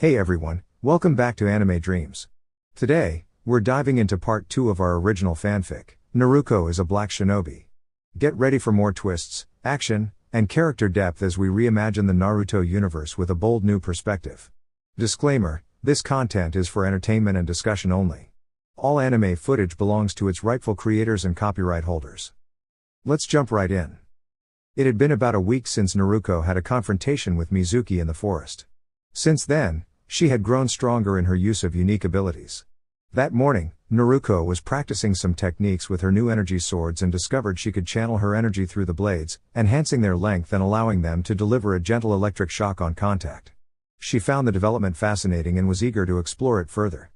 Hey everyone, welcome back to Anime Dreams. Today, we're diving into part 2 of our original fanfic, Naruko is a Black Shinobi. Get ready for more twists, action, and character depth as we reimagine the Naruto universe with a bold new perspective. Disclaimer, this content is for entertainment and discussion only. All anime footage belongs to its rightful creators and copyright holders. Let's jump right in. It had been about a week since Naruko had a confrontation with Mizuki in the forest. Since then, she had grown stronger in her use of unique abilities. That morning, Naruko was practicing some techniques with her new energy swords and discovered she could channel her energy through the blades, enhancing their length and allowing them to deliver a gentle electric shock on contact. She found the development fascinating and was eager to explore it further.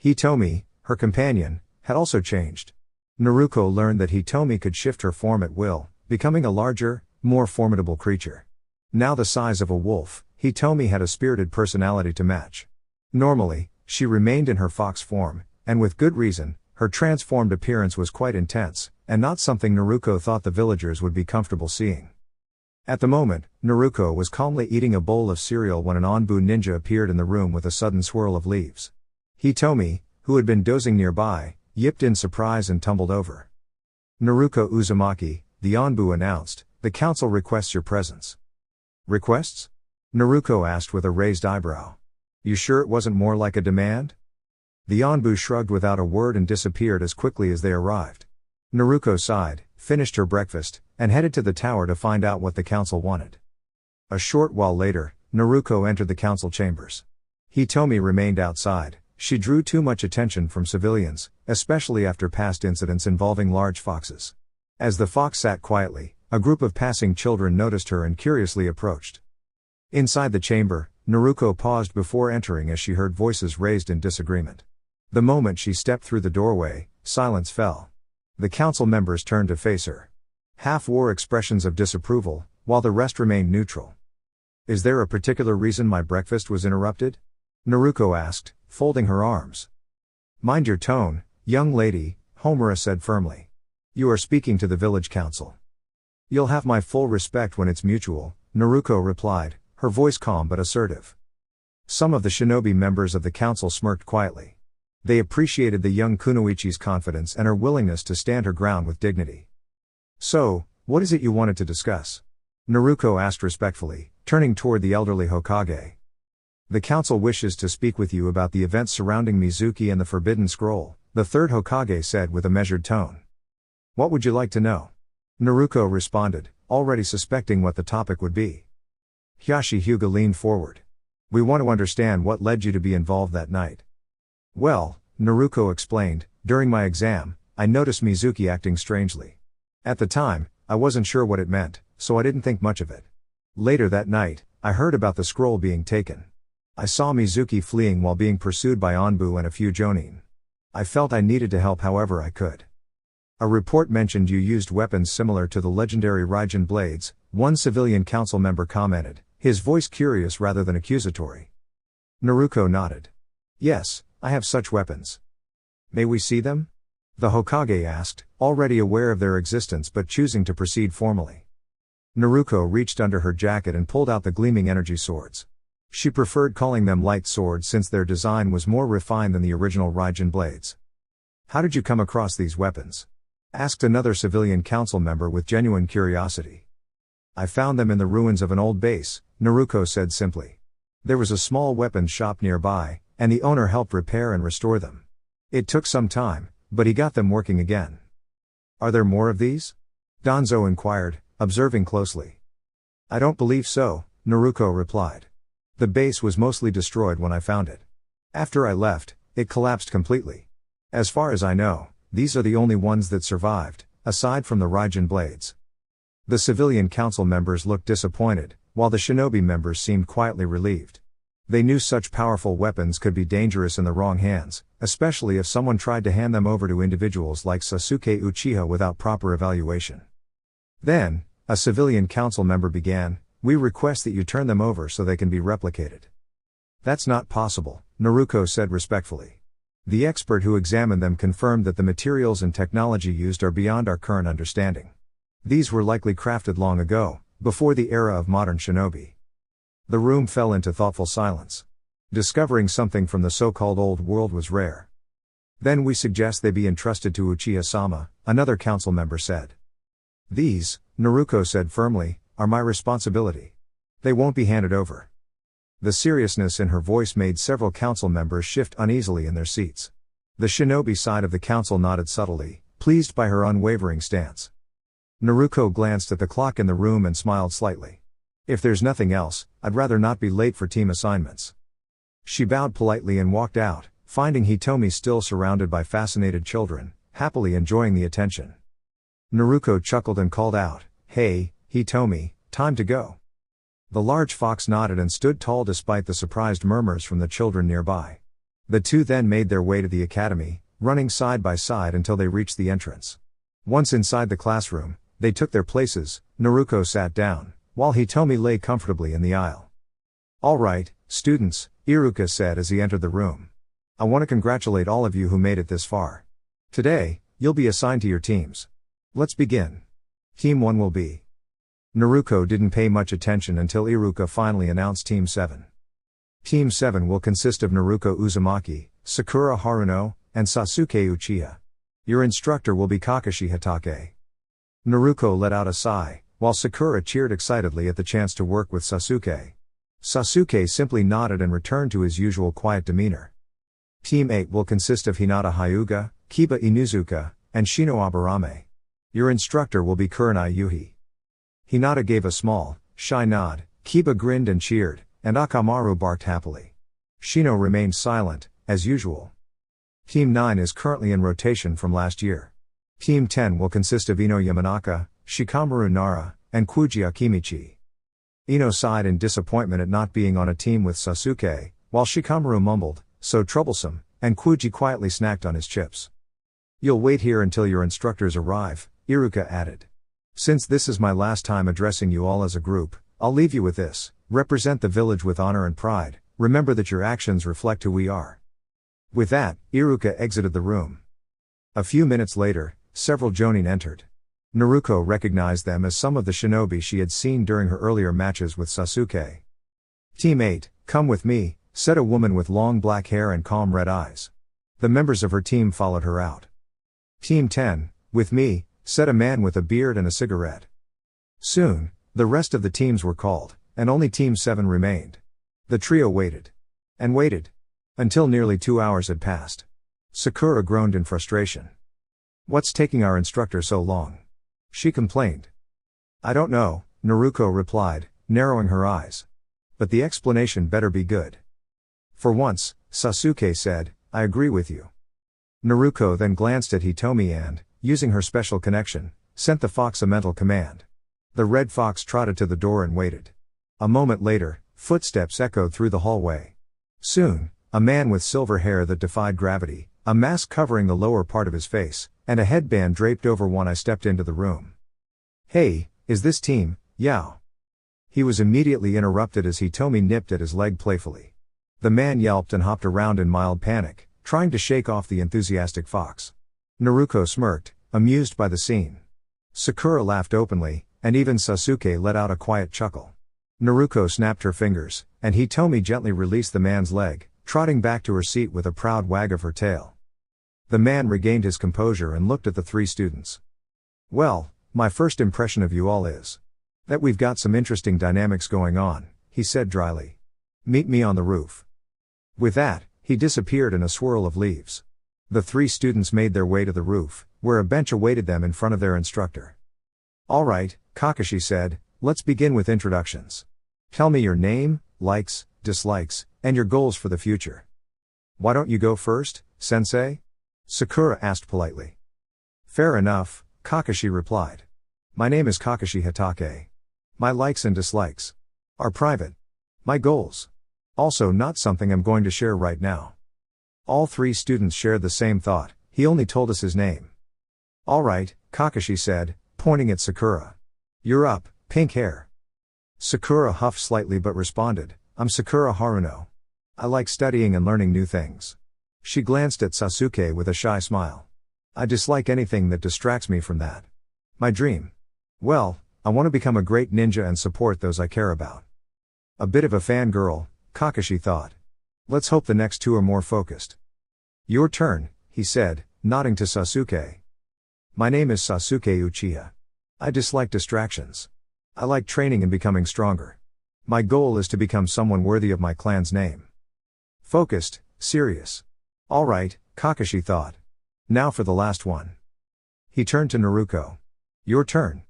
Hitomi, her companion, had also changed. Naruko learned that Hitomi could shift her form at will, becoming a larger, more formidable creature. Now the size of a wolf, Hitomi had a spirited personality to match. Normally, she remained in her fox form, and with good reason, her transformed appearance was quite intense, and not something Naruko thought the villagers would be comfortable seeing. At the moment, Naruko was calmly eating a bowl of cereal when an Onbu ninja appeared in the room with a sudden swirl of leaves. Hitomi, who had been dozing nearby, yipped in surprise and tumbled over. "Naruko Uzumaki," the Onbu announced, "the council requests your presence." "Requests?" Naruko asked with a raised eyebrow. "You sure it wasn't more like a demand?" The Onbu shrugged without a word and disappeared as quickly as they arrived. Naruko sighed, finished her breakfast, and headed to the tower to find out what the council wanted. A short while later, Naruko entered the council chambers. Hitomi remained outside. She drew too much attention from civilians, especially after past incidents involving large foxes. As the fox sat quietly, a group of passing children noticed her and curiously approached. Inside the chamber, Naruko paused before entering as she heard voices raised in disagreement. The moment she stepped through the doorway, silence fell. The council members turned to face her. Half wore expressions of disapproval, while the rest remained neutral. "Is there a particular reason my breakfast was interrupted?" Naruko asked, folding her arms. "Mind your tone, young lady," Homura said firmly. "You are speaking to the village council." "You'll have my full respect when it's mutual," Naruko replied, her voice calm but assertive. Some of the shinobi members of the council smirked quietly. They appreciated the young kunoichi's confidence and her willingness to stand her ground with dignity. "So, what is it you wanted to discuss?" Naruko asked respectfully, turning toward the elderly Hokage. "The council wishes to speak with you about the events surrounding Mizuki and the Forbidden Scroll," the third Hokage said with a measured tone. "What would you like to know?" Naruko responded, already suspecting what the topic would be. Hyashi Hyuga leaned forward. "We want to understand what led you to be involved that night." "Well," Naruko explained, "during my exam, I noticed Mizuki acting strangely. At the time, I wasn't sure what it meant, so I didn't think much of it. Later that night, I heard about the scroll being taken. I saw Mizuki fleeing while being pursued by Onbu and a few jonin. I felt I needed to help however I could. A report mentioned you used weapons similar to the legendary Raijin blades," one civilian council member commented, his voice curious rather than accusatory. Naruko nodded. "Yes, I have such weapons." "May we see them?" the Hokage asked, already aware of their existence but choosing to proceed formally. Naruko reached under her jacket and pulled out the gleaming energy swords. She preferred calling them light swords since their design was more refined than the original Raijin blades. "How did you come across these weapons?" asked another civilian council member with genuine curiosity. "I found them in the ruins of an old base," Naruko said simply. "There was a small weapons shop nearby, and the owner helped repair and restore them. It took some time, but he got them working again." "Are there more of these?" Danzo inquired, observing closely. "I don't believe so," Naruko replied. "The base was mostly destroyed when I found it. After I left, it collapsed completely. As far as I know, these are the only ones that survived, aside from the Raijin blades." The civilian council members looked disappointed, while the shinobi members seemed quietly relieved. They knew such powerful weapons could be dangerous in the wrong hands, especially if someone tried to hand them over to individuals like Sasuke Uchiha without proper evaluation. Then, a civilian council member began, "We request that you turn them over so they can be replicated." "That's not possible," Naruko said respectfully. "The expert who examined them confirmed that the materials and technology used are beyond our current understanding. These were likely crafted long ago, before the era of modern shinobi." The room fell into thoughtful silence. Discovering something from the so-called old world was rare. Then we suggest they be entrusted to Uchiha-sama, another council member said. These, Naruko said firmly, are my responsibility. They won't be handed over. The seriousness in her voice made several council members shift uneasily in their seats. The shinobi side of the council nodded subtly, pleased by her unwavering stance. Naruko glanced at the clock in the room and smiled slightly. If there's nothing else, I'd rather not be late for team assignments. She bowed politely and walked out, finding Hitomi still surrounded by fascinated children, happily enjoying the attention. Naruko chuckled and called out, "Hey, Hitomi, time to go." The large fox nodded and stood tall despite the surprised murmurs from the children nearby. The two then made their way to the academy, running side by side until they reached the entrance. Once inside the classroom, they took their places. Naruko sat down, while Hitomi lay comfortably in the aisle. "All right, students," Iruka said as he entered the room. "I want to congratulate all of you who made it this far. Today, you'll be assigned to your teams. Let's begin. Team 1 will be..." Naruko didn't pay much attention until Iruka finally announced Team 7. Team 7 will consist of Naruko Uzumaki, Sakura Haruno, and Sasuke Uchiha. Your instructor will be Kakashi Hatake. Naruko let out a sigh, while Sakura cheered excitedly at the chance to work with Sasuke. Sasuke simply nodded and returned to his usual quiet demeanor. Team 8 will consist of Hinata Hyuga, Kiba Inuzuka, and Shino Aburame. Your instructor will be Kurenai Yuhi. Hinata gave a small, shy nod, Kiba grinned and cheered, and Akamaru barked happily. Shino remained silent, as usual. Team 9 is currently in rotation from last year. Team 10 will consist of Ino Yamanaka, Shikamaru Nara, and Kuji Akimichi. Ino sighed in disappointment at not being on a team with Sasuke, while Shikamaru mumbled, "So troublesome," and Kuji quietly snacked on his chips. "You'll wait here until your instructors arrive," Iruka added. "Since this is my last time addressing you all as a group, I'll leave you with this: represent the village with honor and pride, remember that your actions reflect who we are." With that, Iruka exited the room. A few minutes later, several jonin entered. Naruko recognized them as some of the shinobi she had seen during her earlier matches with Sasuke. "Team 8, come with me," said a woman with long black hair and calm red eyes. The members of her team followed her out. "Team 10, with me," said a man with a beard and a cigarette. Soon, the rest of the teams were called, and only Team 7 remained. The trio waited. And waited. Until nearly 2 hours had passed. Sakura groaned in frustration. "What's taking our instructor so long?" she complained. "I don't know," Naruko replied, narrowing her eyes. "But the explanation better be good." "For once," Sasuke said, "I agree with you." Naruko then glanced at Hitomi and, using her special connection, sent the fox a mental command. The red fox trotted to the door and waited. A moment later, footsteps echoed through the hallway. Soon, a man with silver hair that defied gravity, a mask covering the lower part of his face, and a headband draped over one eye stepped into the room. "Hey, is this Team Yao?" He was immediately interrupted as Hitomi nipped at his leg playfully. The man yelped and hopped around in mild panic, trying to shake off the enthusiastic fox. Naruko smirked, amused by the scene. Sakura laughed openly, and even Sasuke let out a quiet chuckle. Naruko snapped her fingers, and Hitomi gently released the man's leg, trotting back to her seat with a proud wag of her tail. The man regained his composure and looked at the three students. "Well, my first impression of you all is that we've got some interesting dynamics going on," he said dryly. "Meet me on the roof." With that, he disappeared in a swirl of leaves. The three students made their way to the roof, where a bench awaited them in front of their instructor. "All right," Kakashi said, "let's begin with introductions. Tell me your name, likes, dislikes, and your goals for the future." "Why don't you go first, sensei?" Sakura asked politely. "Fair enough," Kakashi replied. "My name is Kakashi Hatake. My likes and dislikes are private. My goals also not something I'm going to share right now." All three students shared the same thought. He only told us his name. "All right," Kakashi said, pointing at Sakura. "You're up, pink hair." Sakura huffed slightly but responded, "I'm Sakura Haruno. I like studying and learning new things." She glanced at Sasuke with a shy smile. "I dislike anything that distracts me from that. My dream? Well, I want to become a great ninja and support those I care about." A bit of a fangirl, Kakashi thought. Let's hope the next two are more focused. Your turn, he said, nodding to Sasuke. My name is Sasuke Uchiha. I dislike distractions. I like training and becoming stronger. My goal is to become someone worthy of my clan's name. Focused, serious. All right, Kakashi thought. Now for the last one. He turned to Naruko. Your turn.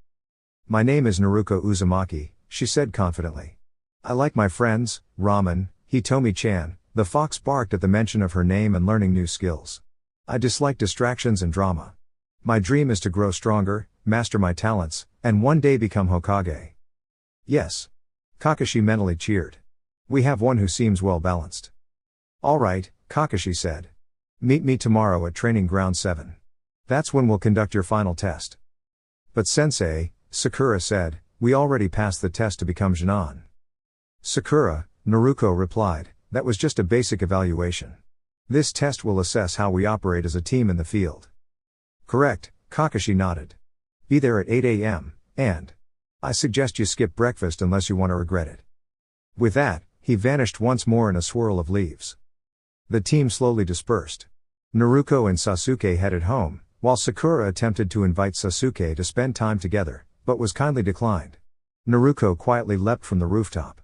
My name is Naruko Uzumaki, she said confidently. I like my friends, ramen, Hitomi-chan. The fox barked at the mention of her name and learning new skills. I dislike distractions and drama. My dream is to grow stronger, master my talents, and one day become Hokage. Yes. Kakashi mentally cheered. We have one who seems well balanced. All right, Kakashi said. Meet me tomorrow at Training Ground 7. That's when we'll conduct your final test. But Sensei, Sakura said, we already passed the test to become Jonin. Sakura, Naruko replied, that was just a basic evaluation. This test will assess how we operate as a team in the field. Correct, Kakashi nodded. Be there at 8 a.m., and I suggest you skip breakfast unless you want to regret it. With that, he vanished once more in a swirl of leaves. The team slowly dispersed. Naruko and Sasuke headed home, while Sakura attempted to invite Sasuke to spend time together, but was kindly declined. Naruko quietly leapt from the rooftop.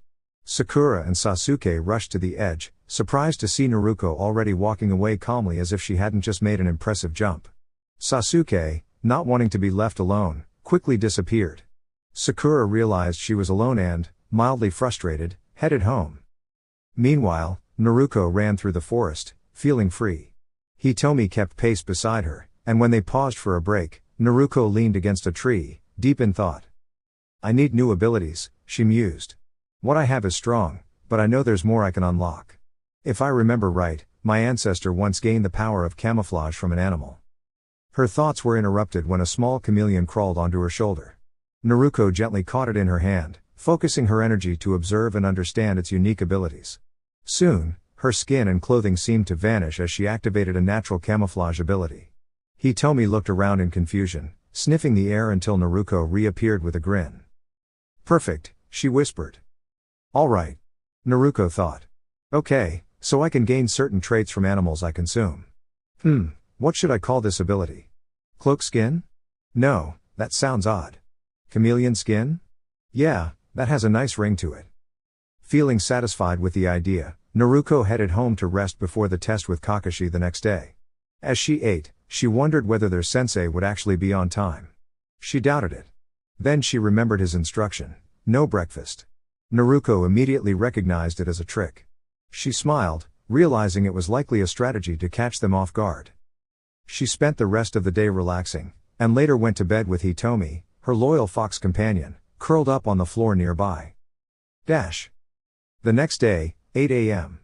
Sakura and Sasuke rushed to the edge, surprised to see Naruko already walking away calmly as if she hadn't just made an impressive jump. Sasuke, not wanting to be left alone, quickly disappeared. Sakura realized she was alone and, mildly frustrated, headed home. Meanwhile, Naruko ran through the forest, feeling free. Hitomi kept pace beside her, and when they paused for a break, Naruko leaned against a tree, deep in thought. I need new abilities, she mused. What I have is strong, but I know there's more I can unlock. If I remember right, my ancestor once gained the power of camouflage from an animal. Her thoughts were interrupted when a small chameleon crawled onto her shoulder. Naruko gently caught it in her hand, focusing her energy to observe and understand its unique abilities. Soon, her skin and clothing seemed to vanish as she activated a natural camouflage ability. Hitomi looked around in confusion, sniffing the air until Naruko reappeared with a grin. Perfect, she whispered. All right. Naruko thought. Okay, so I can gain certain traits from animals I consume. What should I call this ability? Cloak skin? No, that sounds odd. Chameleon skin? Yeah, that has a nice ring to it. Feeling satisfied with the idea, Naruko headed home to rest before the test with Kakashi the next day. As she ate, she wondered whether their sensei would actually be on time. She doubted it. Then she remembered his instruction, no breakfast. Naruko immediately recognized it as a trick. She smiled, realizing it was likely a strategy to catch them off guard. She spent the rest of the day relaxing, and later went to bed with Hitomi, her loyal fox companion, curled up on the floor nearby. The next day, 8 a.m.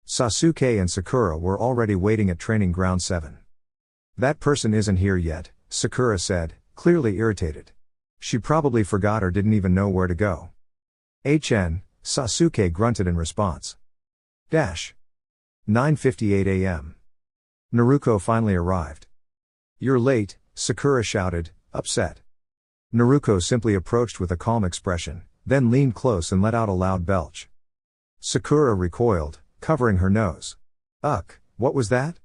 Sasuke and Sakura were already waiting at Training Ground 7. That person isn't here yet, Sakura said, clearly irritated. She probably forgot or didn't even know where to go. Sasuke grunted in response. 9:58 a.m. Naruko finally arrived. You're late, Sakura shouted, upset. Naruko simply approached with a calm expression, then leaned close and let out a loud belch. Sakura recoiled, covering her nose. What was that?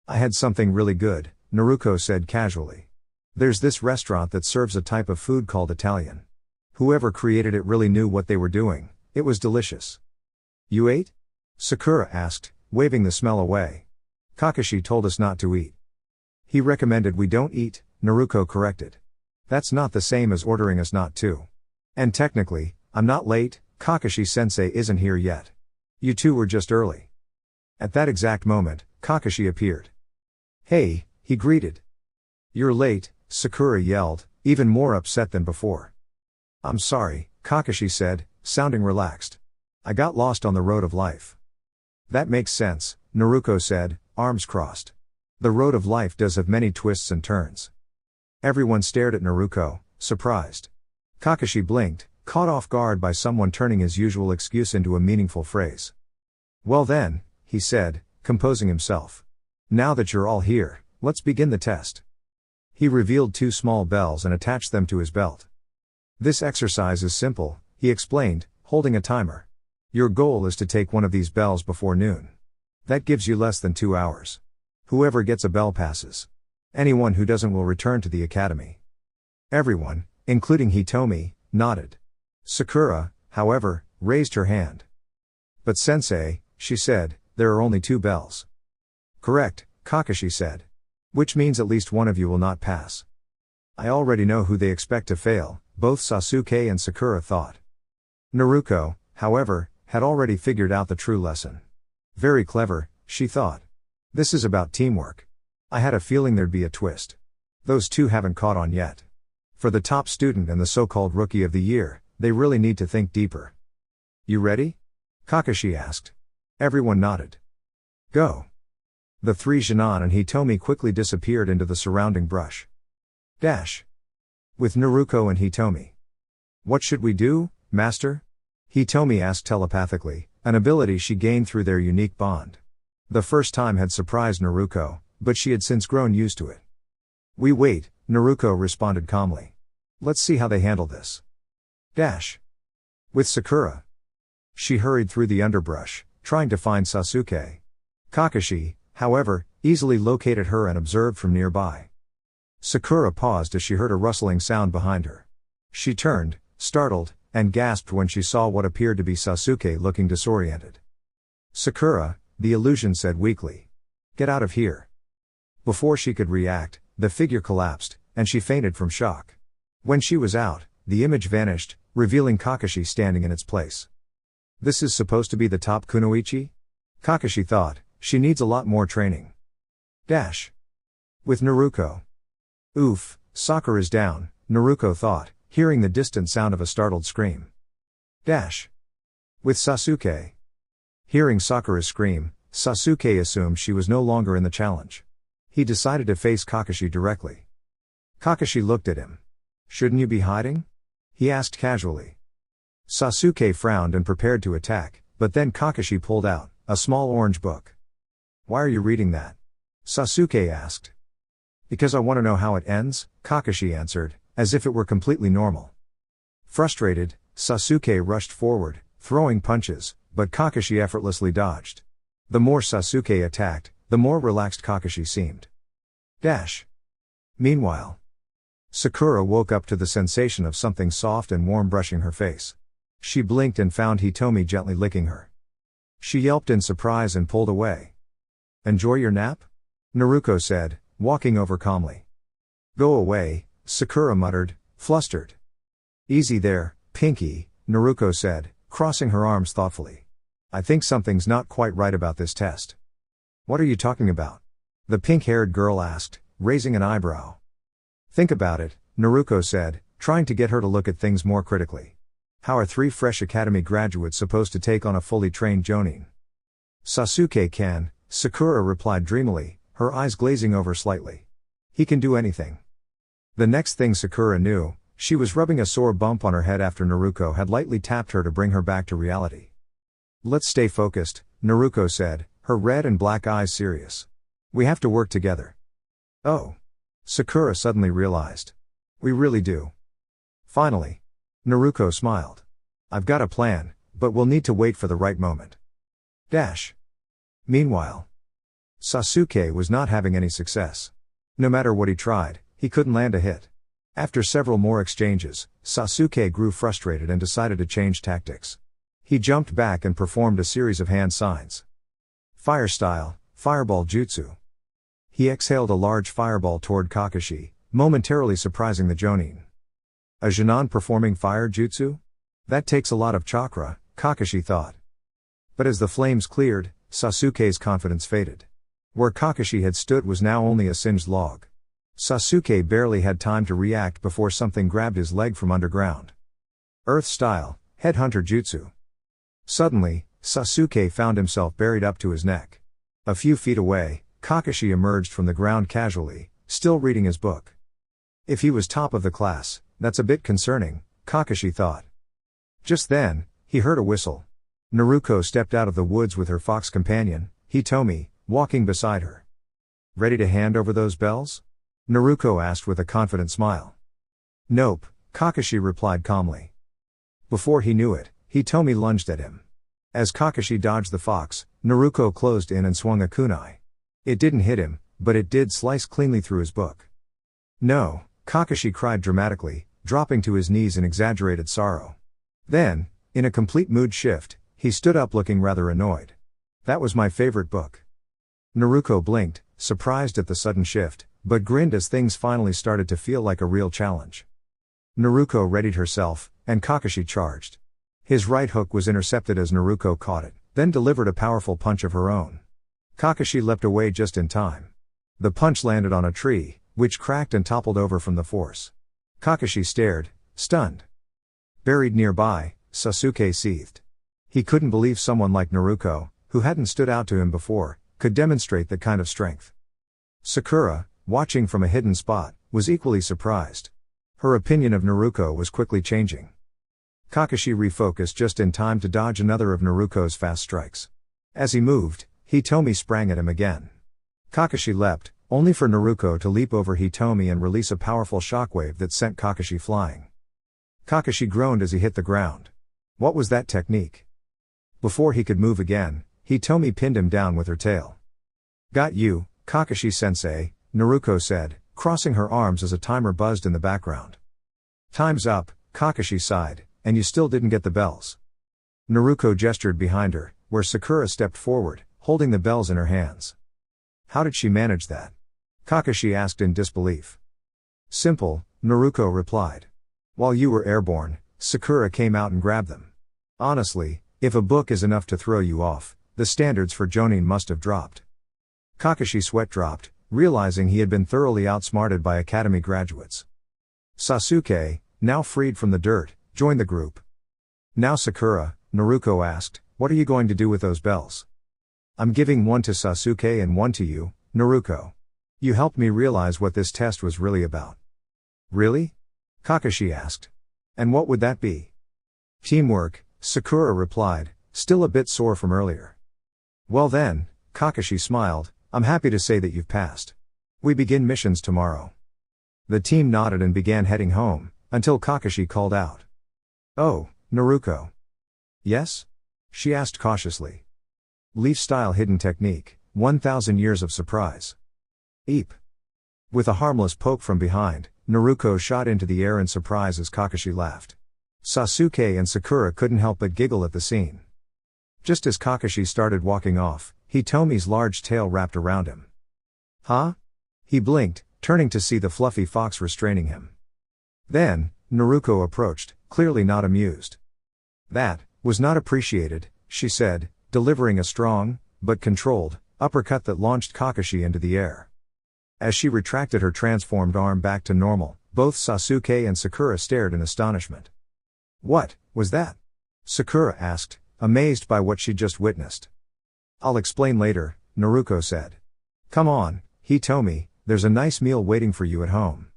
I had something really good, Naruko said casually. There's this restaurant that serves a type of food called Italian. Whoever created it really knew what they were doing, it was delicious. You ate? Sakura asked, waving the smell away. Kakashi told us not to eat. He recommended we don't eat, Naruko corrected. That's not the same as ordering us not to. And technically, I'm not late, Kakashi-sensei isn't here yet. You two were just early. At that exact moment, Kakashi appeared. Hey, he greeted. You're late, Sakura yelled, even more upset than before. I'm sorry, Kakashi said, sounding relaxed. I got lost on the road of life. That makes sense, Naruko said, arms crossed. The road of life does have many twists and turns. Everyone stared at Naruko, surprised. Kakashi blinked, caught off guard by someone turning his usual excuse into a meaningful phrase. Well then, he said, composing himself. Now that you're all here, let's begin the test. He revealed two small bells and attached them to his belt. This exercise is simple, he explained, holding a timer. Your goal is to take one of these bells before noon. That gives you less than 2 hours. Whoever gets a bell passes. Anyone who doesn't will return to the academy. Everyone, including Hitomi, nodded. Sakura, however, raised her hand. But sensei, she said, there are only 2 bells. Correct, Kakashi said. Which means at least one of you will not pass. I already know who they expect to fail, both Sasuke and Sakura thought. Naruko, however, had already figured out the true lesson. Very clever, she thought. This is about teamwork. I had a feeling there'd be a twist. Those 2 haven't caught on yet. For the top student and the so-called rookie of the year, they really need to think deeper. You ready? Kakashi asked. Everyone nodded. Go. The 3 Jinan and Hitomi quickly disappeared into the surrounding brush. With Naruko and Hitomi. What should we do, master? Hitomi asked telepathically, an ability she gained through their unique bond. The first time had surprised Naruko, but she had since grown used to it. We wait, Naruko responded calmly. Let's see how they handle this. With Sakura. She hurried through the underbrush, trying to find Sasuke. Kakashi, however, easily located her and observed from nearby. Sakura paused as she heard a rustling sound behind her. She turned, startled, and gasped when she saw what appeared to be Sasuke looking disoriented. Sakura, the illusion said weakly. Get out of here. Before she could react, the figure collapsed, and she fainted from shock. When she was out, the image vanished, revealing Kakashi standing in its place. This is supposed to be the top kunoichi? Kakashi thought, she needs a lot more training. With Naruko. Oof, Sakura's down, Naruko thought, hearing the distant sound of a startled scream. With Sasuke. Hearing Sakura's scream, Sasuke assumed she was no longer in the challenge. He decided to face Kakashi directly. Kakashi looked at him. Shouldn't you be hiding? He asked casually. Sasuke frowned and prepared to attack, but then Kakashi pulled out a small orange book. Why are you reading that? Sasuke asked. Because I want to know how it ends, Kakashi answered, as if it were completely normal. Frustrated, Sasuke rushed forward, throwing punches, but Kakashi effortlessly dodged. The more Sasuke attacked, the more relaxed Kakashi seemed. Meanwhile, Sakura woke up to the sensation of something soft and warm brushing her face. She blinked and found Hitomi gently licking her. She yelped in surprise and pulled away. Enjoy your nap? Naruko said, walking over calmly. Go away, Sakura muttered, flustered. Easy there, Pinky, Naruko said, crossing her arms thoughtfully. I think something's not quite right about this test. What are you talking about? The pink-haired girl asked, raising an eyebrow. Think about it, Naruko said, trying to get her to look at things more critically. How are 3 fresh academy graduates supposed to take on a fully trained Jonin? Sasuke can, Sakura replied dreamily, her eyes glazing over slightly. He can do anything. The next thing Sakura knew, she was rubbing a sore bump on her head after Naruko had lightly tapped her to bring her back to reality. Let's stay focused, Naruko said, her red and black eyes serious. We have to work together. Oh. Sakura suddenly realized. We really do. Finally. Naruko smiled. I've got a plan, but we'll need to wait for the right moment. Meanwhile, Sasuke was not having any success. No matter what he tried, he couldn't land a hit. After several more exchanges, Sasuke grew frustrated and decided to change tactics. He jumped back and performed a series of hand signs. Fire style, fireball jutsu. He exhaled a large fireball toward Kakashi, momentarily surprising the Jonin. A Jinan performing fire jutsu? That takes a lot of chakra, Kakashi thought. But as the flames cleared, Sasuke's confidence faded. Where Kakashi had stood was now only a singed log. Sasuke barely had time to react before something grabbed his leg from underground. Earth style, headhunter jutsu. Suddenly, Sasuke found himself buried up to his neck. A few feet away, Kakashi emerged from the ground casually, still reading his book. If he was top of the class, that's a bit concerning, Kakashi thought. Just then, he heard a whistle. Naruko stepped out of the woods with her fox companion, Hitomi, walking beside her. Ready to hand over those bells? Naruko asked with a confident smile. Nope, Kakashi replied calmly. Before he knew it, Hitomi lunged at him. As Kakashi dodged the fox, Naruko closed in and swung a kunai. It didn't hit him, but it did slice cleanly through his book. No, Kakashi cried dramatically, dropping to his knees in exaggerated sorrow. Then, in a complete mood shift, he stood up looking rather annoyed. That was my favorite book. Naruko blinked, surprised at the sudden shift, but grinned as things finally started to feel like a real challenge. Naruko readied herself, and Kakashi charged. His right hook was intercepted as Naruko caught it, then delivered a powerful punch of her own. Kakashi leapt away just in time. The punch landed on a tree, which cracked and toppled over from the force. Kakashi stared, stunned. Buried nearby, Sasuke seethed. He couldn't believe someone like Naruko, who hadn't stood out to him before, could demonstrate that kind of strength. Sakura, watching from a hidden spot, was equally surprised. Her opinion of Naruko was quickly changing. Kakashi refocused just in time to dodge another of Naruko's fast strikes. As he moved, Hitomi sprang at him again. Kakashi leapt, only for Naruko to leap over Hitomi and release a powerful shockwave that sent Kakashi flying. Kakashi groaned as he hit the ground. What was that technique? Before he could move again, Hitomi pinned him down with her tail. Got you, Kakashi-sensei, Naruko said, crossing her arms as a timer buzzed in the background. Time's up, Kakashi sighed, and you still didn't get the bells. Naruko gestured behind her, where Sakura stepped forward, holding the bells in her hands. How did she manage that? Kakashi asked in disbelief. Simple, Naruko replied. While you were airborne, Sakura came out and grabbed them. Honestly, if a book is enough to throw you off, the standards for Jonin must have dropped. Kakashi's sweat dropped, realizing he had been thoroughly outsmarted by academy graduates. Sasuke, now freed from the dirt, joined the group. Now Sakura, Naruko asked, what are you going to do with those bells? I'm giving one to Sasuke and one to you, Naruko. You helped me realize what this test was really about. Really? Kakashi asked. And what would that be? Teamwork, Sakura replied, still a bit sore from earlier. Well then, Kakashi smiled, I'm happy to say that you've passed. We begin missions tomorrow. The team nodded and began heading home, until Kakashi called out. Oh, Naruko. Yes? She asked cautiously. Leaf-style hidden technique, 1,000 years of surprise. Eep. With a harmless poke from behind, Naruko shot into the air in surprise as Kakashi laughed. Sasuke and Sakura couldn't help but giggle at the scene. Just as Kakashi started walking off, Hitomi's large tail wrapped around him. Huh? He blinked, turning to see the fluffy fox restraining him. Then, Naruko approached, clearly not amused. That was not appreciated, she said, delivering a strong, but controlled, uppercut that launched Kakashi into the air. As she retracted her transformed arm back to normal, both Sasuke and Sakura stared in astonishment. What was that? Sakura asked, amazed by what she'd just witnessed. I'll explain later, Naruko said. Come on, Hitomi, there's a nice meal waiting for you at home.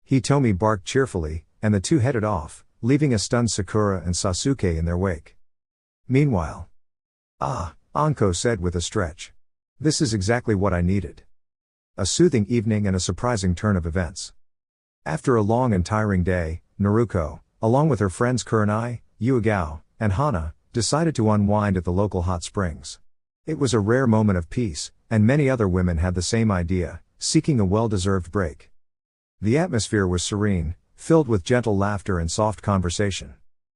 Hitomi barked cheerfully, and the two headed off, leaving a stunned Sakura and Sasuke in their wake. Meanwhile. Ah, Anko said with a stretch. This is exactly what I needed. A soothing evening and a surprising turn of events. After a long and tiring day, Naruko, along with her friends Kurenai, Yuigao, and Hana, decided to unwind at the local hot springs. It was a rare moment of peace, and many other women had the same idea, seeking a well-deserved break. The atmosphere was serene, filled with gentle laughter and soft conversation.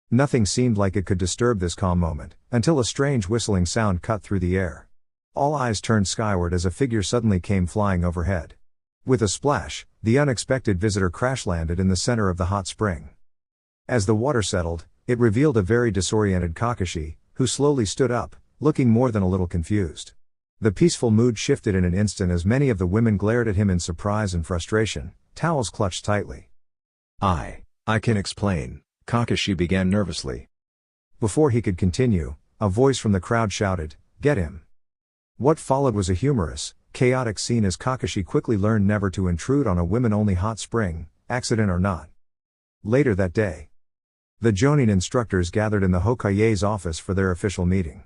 Nothing seemed like it could disturb this calm moment, until a strange whistling sound cut through the air. All eyes turned skyward as a figure suddenly came flying overhead. With a splash, the unexpected visitor crash-landed in the center of the hot spring. As the water settled, it revealed a very disoriented Kakashi, who slowly stood up, looking more than a little confused. The peaceful mood shifted in an instant as many of the women glared at him in surprise and frustration, towels clutched tightly. I can explain, Kakashi began nervously. Before he could continue, a voice from the crowd shouted, "Get him!" What followed was a humorous, chaotic scene as Kakashi quickly learned never to intrude on a women-only hot spring, accident or not. Later that day, the Jonin instructors gathered in the Hokage's office for their official meeting.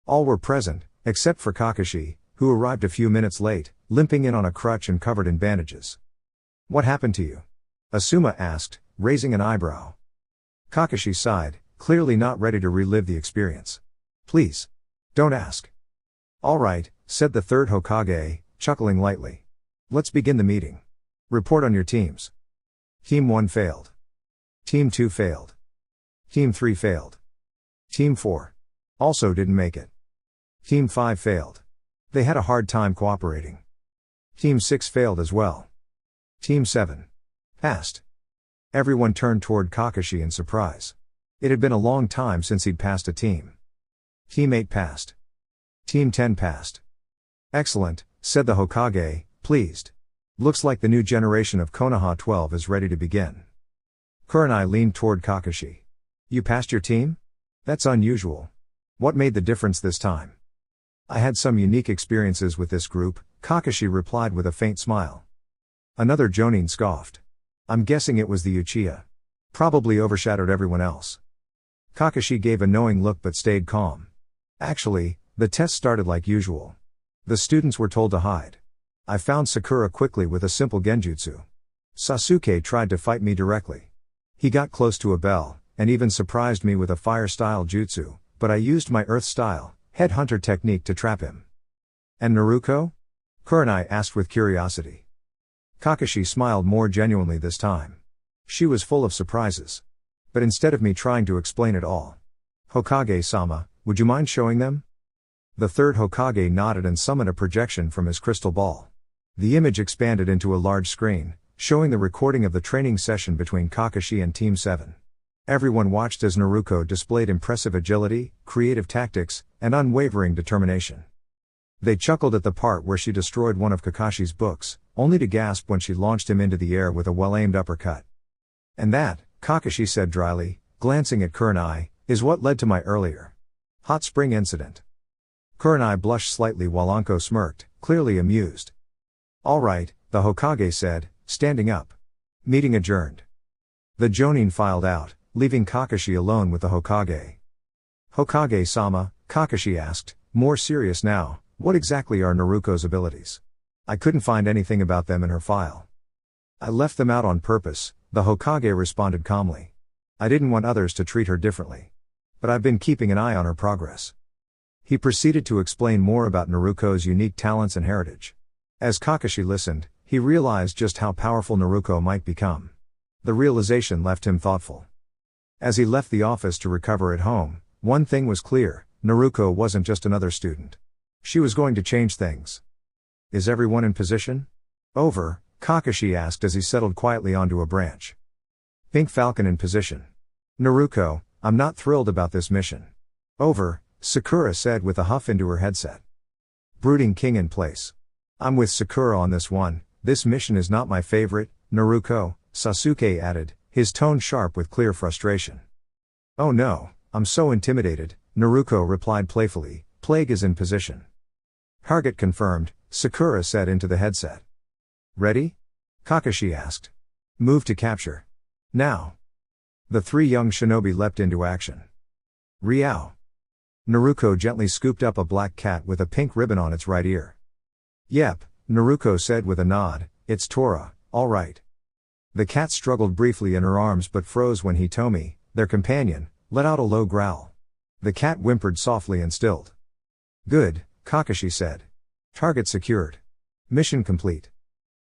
All were present, except for Kakashi, who arrived a few minutes late, limping in on a crutch and covered in bandages. What happened to you? Asuma asked, raising an eyebrow. Kakashi sighed, clearly not ready to relive the experience. Please. Don't ask. All right, said the third Hokage, chuckling lightly. Let's begin the meeting. Report on your teams. Team 1 failed. Team 2 failed. Team 3 failed. Team 4 also didn't make it. Team 5 failed. They had a hard time cooperating. Team 6 failed as well. Team 7 passed. Everyone turned toward Kakashi in surprise. It had been a long time since he'd passed a team. Team 8 passed. Team 10 passed. Excellent, said the Hokage, pleased. Looks like the new generation of Konoha 12 is ready to begin. Kurenai leaned toward Kakashi. You passed your team? That's unusual. What made the difference this time? I had some unique experiences with this group, Kakashi replied with a faint smile. Another Jonin scoffed. I'm guessing it was the Uchiha. Probably overshadowed everyone else. Kakashi gave a knowing look but stayed calm. Actually, the test started like usual. The students were told to hide. I found Sakura quickly with a simple genjutsu. Sasuke tried to fight me directly. He got close to a bell, and even surprised me with a fire-style jutsu, but I used my earth-style, headhunter technique to trap him. And Naruko? Kurenai asked with curiosity. Kakashi smiled more genuinely this time. She was full of surprises. But instead of me trying to explain it all. Hokage-sama, would you mind showing them? The third Hokage nodded and summoned a projection from his crystal ball. The image expanded into a large screen, showing the recording of the training session between Kakashi and Team 7. Everyone watched as Naruko displayed impressive agility, creative tactics, and unwavering determination. They chuckled at the part where she destroyed one of Kakashi's books, only to gasp when she launched him into the air with a well-aimed uppercut. And that, Kakashi said dryly, glancing at Kurenai, is what led to my earlier hot spring incident. Kurenai blushed slightly while Anko smirked, clearly amused. All right, the Hokage said, standing up. Meeting adjourned. The Jonin filed out, leaving Kakashi alone with the Hokage. Hokage-sama, Kakashi asked, more serious now, what exactly are Naruko's abilities? I couldn't find anything about them in her file. I left them out on purpose, the Hokage responded calmly. I didn't want others to treat her differently. But I've been keeping an eye on her progress. He proceeded to explain more about Naruko's unique talents and heritage. As Kakashi listened, he realized just how powerful Naruko might become. The realization left him thoughtful. As he left the office to recover at home, one thing was clear, Naruko wasn't just another student. She was going to change things. Is everyone in position? Over, Kakashi asked as he settled quietly onto a branch. Pink Falcon in position. Naruko, I'm not thrilled about this mission. Over, Sakura said with a huff into her headset. Brooding King in place. I'm with Sakura on this one, this mission is not my favorite, Naruko, Sasuke added, his tone sharp with clear frustration. Oh no, I'm so intimidated, Naruko replied playfully, Plague is in position. Target confirmed, Sakura said into the headset. Ready? Kakashi asked. Move to capture. Now. The three young shinobi leapt into action. Riao. Naruko gently scooped up a black cat with a pink ribbon on its right ear. Yep, Naruko said with a nod, it's Tora, all right. The cat struggled briefly in her arms but froze when Hitomi, their companion, let out a low growl. The cat whimpered softly and stilled. Good, Kakashi said. Target secured. Mission complete.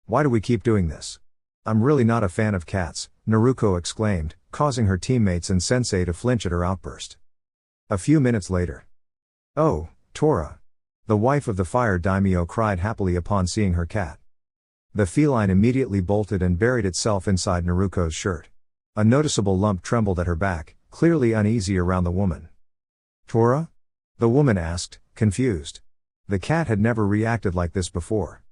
Why do we keep doing this? I'm really not a fan of cats, Naruko exclaimed, causing her teammates and sensei to flinch at her outburst. A few minutes later. Oh, Tora. The wife of the fire daimyo cried happily upon seeing her cat. The feline immediately bolted and buried itself inside Naruko's shirt. A noticeable lump trembled at her back, clearly uneasy around the woman. Tora? The woman asked, confused. The cat had never reacted like this before.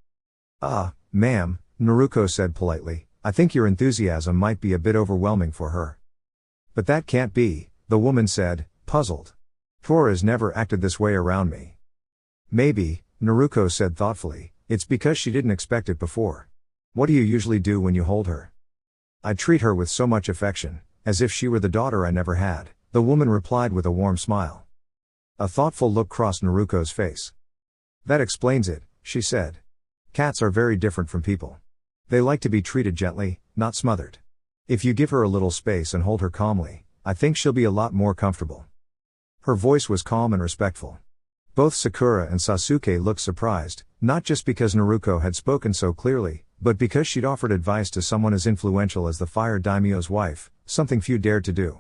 Ma'am, Naruko said politely, I think your enthusiasm might be a bit overwhelming for her. But that can't be, the woman said, puzzled. Tora's never acted this way around me. Maybe, Naruko said thoughtfully, it's because she didn't expect it before. What do you usually do when you hold her? I treat her with so much affection, as if she were the daughter I never had, the woman replied with a warm smile. A thoughtful look crossed Naruko's face. That explains it, she said. Cats are very different from people. They like to be treated gently, not smothered. If you give her a little space and hold her calmly, I think she'll be a lot more comfortable. Her voice was calm and respectful. Both Sakura and Sasuke looked surprised, not just because Naruko had spoken so clearly, but because she'd offered advice to someone as influential as the Fire Daimyo's wife, something few dared to do.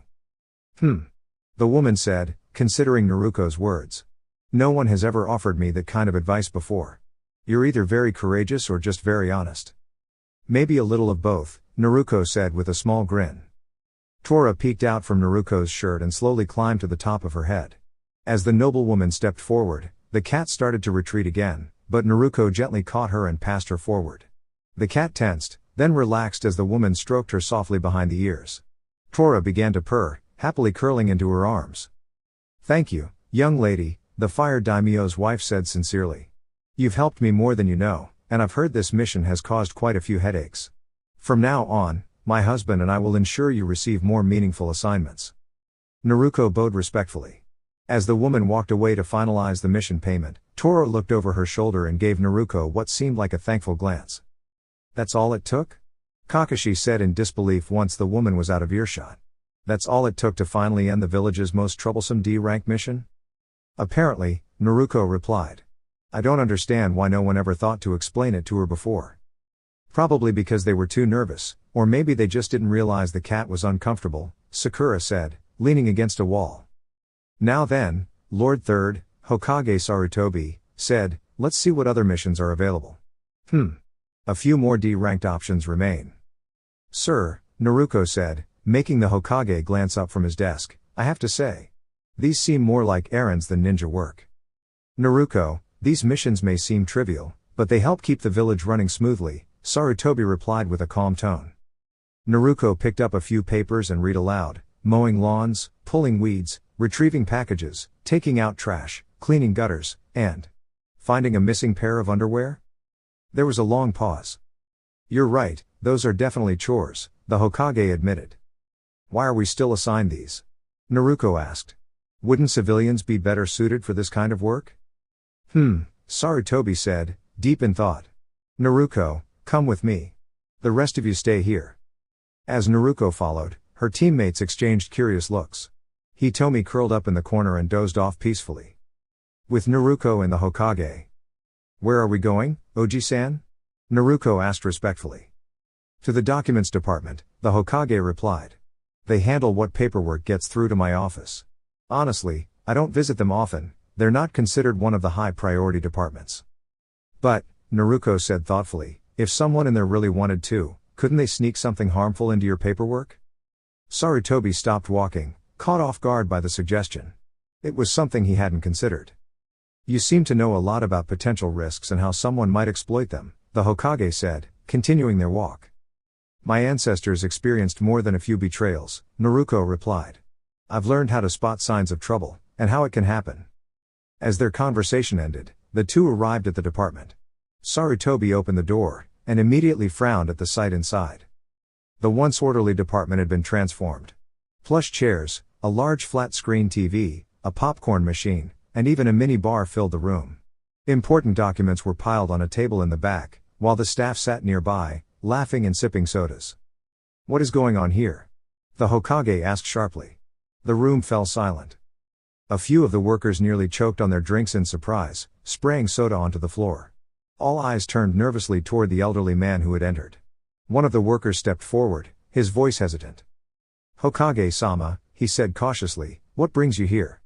The woman said, considering Naruko's words. No one has ever offered me that kind of advice before. You're either very courageous or just very honest. Maybe a little of both, Naruko said with a small grin. Tora peeked out from Naruko's shirt and slowly climbed to the top of her head. As the noblewoman stepped forward, the cat started to retreat again, but Naruko gently caught her and passed her forward. The cat tensed, then relaxed as the woman stroked her softly behind the ears. Tora began to purr, happily curling into her arms. Thank you, young lady, the Fire Daimyo's wife said sincerely. You've helped me more than you know, and I've heard this mission has caused quite a few headaches. From now on, my husband and I will ensure you receive more meaningful assignments. Naruko bowed respectfully. As the woman walked away to finalize the mission payment, Tora looked over her shoulder and gave Naruko what seemed like a thankful glance. That's all it took? Kakashi said in disbelief once the woman was out of earshot. That's all it took to finally end the village's most troublesome D-rank mission? Apparently, Naruko replied. I don't understand why no one ever thought to explain it to her before. Probably because they were too nervous, or maybe they just didn't realize the cat was uncomfortable, Sakura said, leaning against a wall. Now then, Lord Third, Hokage Sarutobi, said, let's see what other missions are available. A few more D-ranked options remain. Sir, Naruko said, making the Hokage glance up from his desk, I have to say. These seem more like errands than ninja work. Naruko, these missions may seem trivial, but they help keep the village running smoothly, Sarutobi replied with a calm tone. Naruko picked up a few papers and read aloud, mowing lawns, pulling weeds, retrieving packages, taking out trash, cleaning gutters, and finding a missing pair of underwear? There was a long pause. You're right, those are definitely chores, the Hokage admitted. Why are we still assigned these? Naruko asked. Wouldn't civilians be better suited for this kind of work? Sarutobi said, deep in thought. Naruko, come with me. The rest of you stay here. As Naruko followed, her teammates exchanged curious looks. Hitomi curled up in the corner and dozed off peacefully. With Naruko and the Hokage. Where are we going, Oji-san? Naruko asked respectfully. To the documents department, the Hokage replied. They handle what paperwork gets through to my office. Honestly, I don't visit them often, they're not considered one of the high priority departments. But, Naruko said thoughtfully, if someone in there really wanted to, couldn't they sneak something harmful into your paperwork? Sarutobi stopped walking, caught off guard by the suggestion. It was something he hadn't considered. You seem to know a lot about potential risks and how someone might exploit them, the Hokage said, continuing their walk. My ancestors experienced more than a few betrayals, Naruko replied. I've learned how to spot signs of trouble, and how it can happen. As their conversation ended, the two arrived at the department. Sarutobi opened the door, and immediately frowned at the sight inside. The once orderly department had been transformed. Plush chairs, a large flat-screen TV, a popcorn machine, and even a mini bar filled the room. Important documents were piled on a table in the back, while the staff sat nearby, laughing and sipping sodas. What is going on here? The Hokage asked sharply. The room fell silent. A few of the workers nearly choked on their drinks in surprise, spraying soda onto the floor. All eyes turned nervously toward the elderly man who had entered. One of the workers stepped forward, his voice hesitant. Hokage-sama, he said cautiously, what brings you here?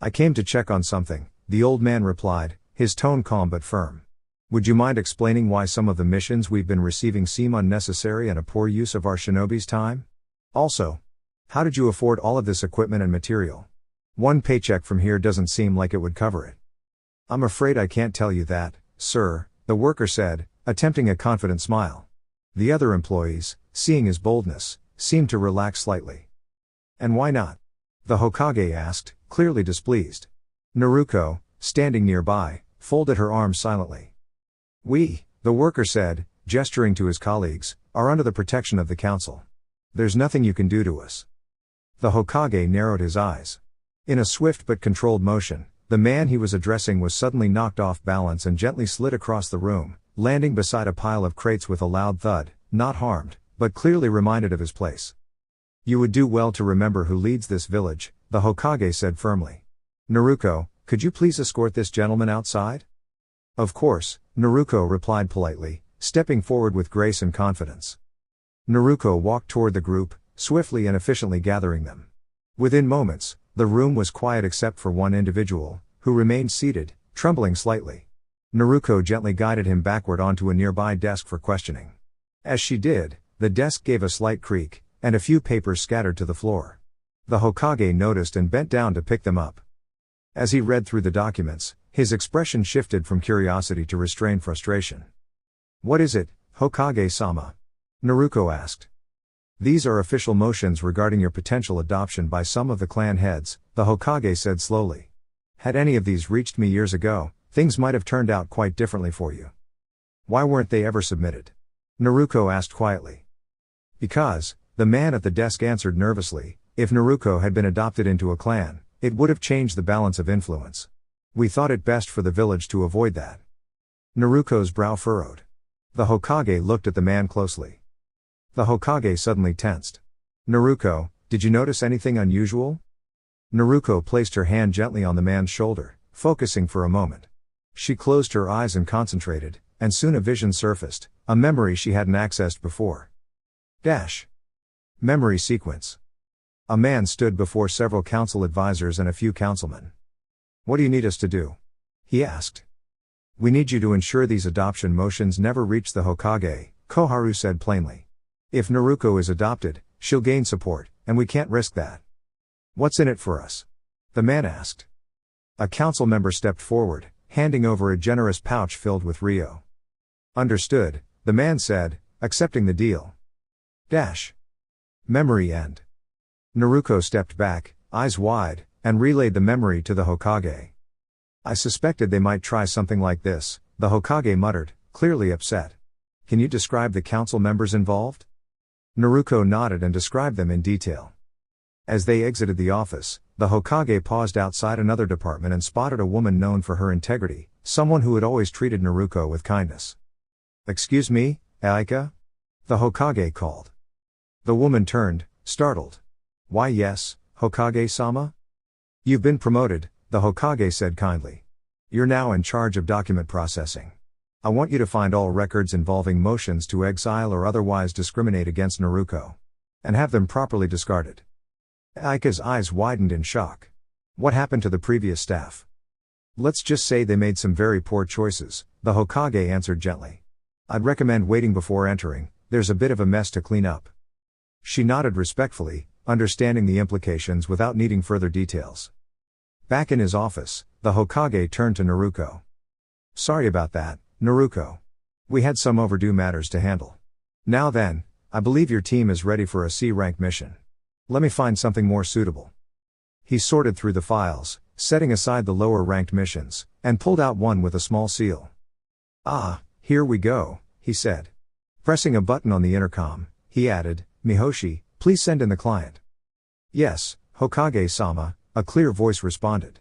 I came to check on something, the old man replied, his tone calm but firm. Would you mind explaining why some of the missions we've been receiving seem unnecessary and a poor use of our shinobi's time? Also, how did you afford all of this equipment and material? One paycheck from here doesn't seem like it would cover it. I'm afraid I can't tell you that, sir, the worker said, attempting a confident smile. The other employees, seeing his boldness, seemed to relax slightly. And why not? The Hokage asked, clearly displeased. Naruko, standing nearby, folded her arms silently. We, the worker said, gesturing to his colleagues, are under the protection of the council. There's nothing you can do to us. The Hokage narrowed his eyes. In a swift but controlled motion, the man he was addressing was suddenly knocked off balance and gently slid across the room, landing beside a pile of crates with a loud thud, not harmed, but clearly reminded of his place. You would do well to remember who leads this village, the Hokage said firmly. Naruko, could you please escort this gentleman outside? Of course, Naruko replied politely, stepping forward with grace and confidence. Naruko walked toward the group, swiftly and efficiently gathering them. Within moments, the room was quiet except for one individual, who remained seated, trembling slightly. Naruko gently guided him backward onto a nearby desk for questioning. As she did, the desk gave a slight creak, and a few papers scattered to the floor. The Hokage noticed and bent down to pick them up. As he read through the documents, his expression shifted from curiosity to restrained frustration. What is it, Hokage-sama? Naruko asked. These are official motions regarding your potential adoption by some of the clan heads, the Hokage said slowly. Had any of these reached me years ago, things might have turned out quite differently for you. Why weren't they ever submitted? Naruko asked quietly. Because, the man at the desk answered nervously, if Naruko had been adopted into a clan, it would have changed the balance of influence. We thought it best for the village to avoid that. Naruko's brow furrowed. The Hokage looked at the man closely. The Hokage suddenly tensed. Naruko, did you notice anything unusual? Naruko placed her hand gently on the man's shoulder, focusing for a moment. She closed her eyes and concentrated, and soon a vision surfaced, a memory she hadn't accessed before. Memory sequence. A man stood before several council advisors and a few councilmen. What do you need us to do? He asked. We need you to ensure these adoption motions never reach the Hokage, Koharu said plainly. If Naruko is adopted, she'll gain support, and we can't risk that. What's in it for us? The man asked. A council member stepped forward, handing over a generous pouch filled with Ryo. Understood, the man said, accepting the deal. Memory end. Naruko stepped back, eyes wide, and relayed the memory to the Hokage. I suspected they might try something like this, the Hokage muttered, clearly upset. Can you describe the council members involved? Naruko nodded and described them in detail. As they exited the office, the Hokage paused outside another department and spotted a woman known for her integrity, someone who had always treated Naruko with kindness. Excuse me, Aika? The Hokage called. The woman turned, startled. Why yes, Hokage-sama? You've been promoted, the Hokage said kindly. You're now in charge of document processing. I want you to find all records involving motions to exile or otherwise discriminate against Naruko. And have them properly discarded. Aika's eyes widened in shock. What happened to the previous staff? Let's just say they made some very poor choices, the Hokage answered gently. I'd recommend waiting before entering, there's a bit of a mess to clean up. She nodded respectfully, understanding the implications without needing further details. Back in his office, the Hokage turned to Naruko. Sorry about that, Naruko. We had some overdue matters to handle. Now then, I believe your team is ready for a C-rank mission. Let me find something more suitable. He sorted through the files, setting aside the lower-ranked missions, and pulled out one with a small seal. Ah, here we go, he said. Pressing a button on the intercom, he added, Mihoshi, please send in the client. Yes, Hokage-sama, a clear voice responded.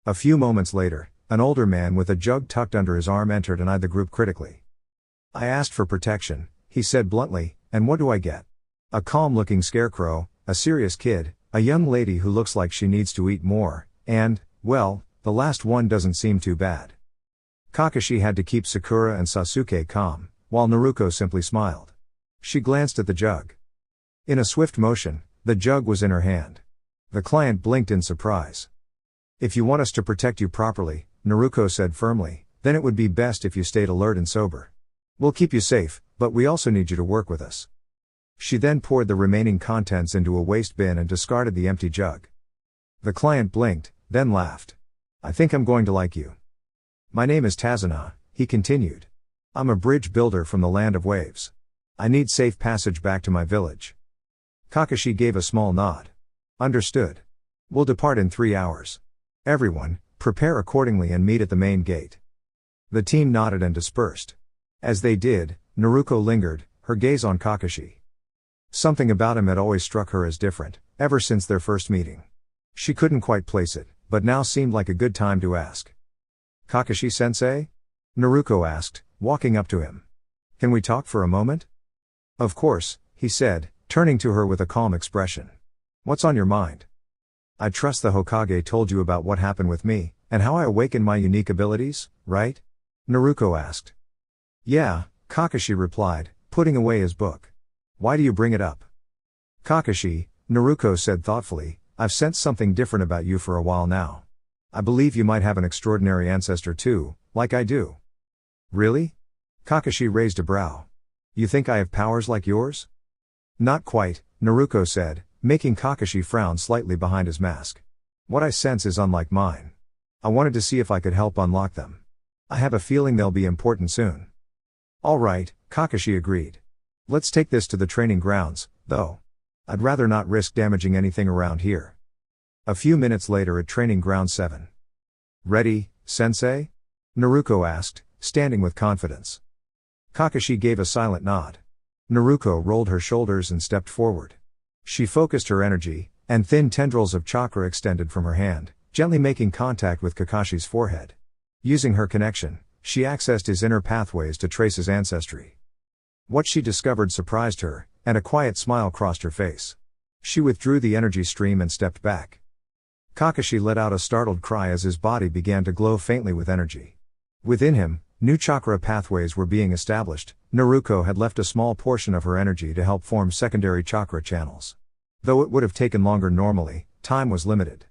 A few moments later, an older man with a jug tucked under his arm entered and eyed the group critically. I asked for protection, he said bluntly, and what do I get? A calm-looking scarecrow, a serious kid, a young lady who looks like she needs to eat more, and, well, the last one doesn't seem too bad. Kakashi had to keep Sakura and Sasuke calm, while Naruko simply smiled. She glanced at the jug. In a swift motion, the jug was in her hand. The client blinked in surprise. If you want us to protect you properly, Naruko said firmly, then it would be best if you stayed alert and sober. We'll keep you safe, but we also need you to work with us. She then poured the remaining contents into a waste bin and discarded the empty jug. The client blinked, then laughed. I think I'm going to like you. My name is Tazuna, he continued. I'm a bridge builder from the land of waves. I need safe passage back to my village. Kakashi gave a small nod. Understood. We'll depart in 3 hours. Everyone, prepare accordingly and meet at the main gate. The team nodded and dispersed. As they did, Naruko lingered, her gaze on Kakashi. Something about him had always struck her as different, ever since their first meeting. She couldn't quite place it, but now seemed like a good time to ask. Kakashi-sensei? Naruko asked, walking up to him. Can we talk for a moment? Of course, he said, turning to her with a calm expression. What's on your mind? I trust the Hokage told you about what happened with me, and how I awakened my unique abilities, right? Naruko asked. Yeah, Kakashi replied, putting away his book. Why do you bring it up? Kakashi, Naruko said thoughtfully, I've sensed something different about you for a while now. I believe you might have an extraordinary ancestor too, like I do. Really? Kakashi raised a brow. You think I have powers like yours? Not quite, Naruko said, making Kakashi frown slightly behind his mask. What I sense is unlike mine. I wanted to see if I could help unlock them. I have a feeling they'll be important soon. All right, Kakashi agreed. Let's take this to the training grounds, though. I'd rather not risk damaging anything around here. A few minutes later at Training Ground 7. Ready, Sensei? Naruko asked, standing with confidence. Kakashi gave a silent nod. Naruko rolled her shoulders and stepped forward. She focused her energy, and thin tendrils of chakra extended from her hand, gently making contact with Kakashi's forehead. Using her connection, she accessed his inner pathways to trace his ancestry. What she discovered surprised her, and a quiet smile crossed her face. She withdrew the energy stream and stepped back. Kakashi let out a startled cry as his body began to glow faintly with energy. Within him, new chakra pathways were being established. Naruko had left a small portion of her energy to help form secondary chakra channels. Though it would have taken longer normally, time was limited.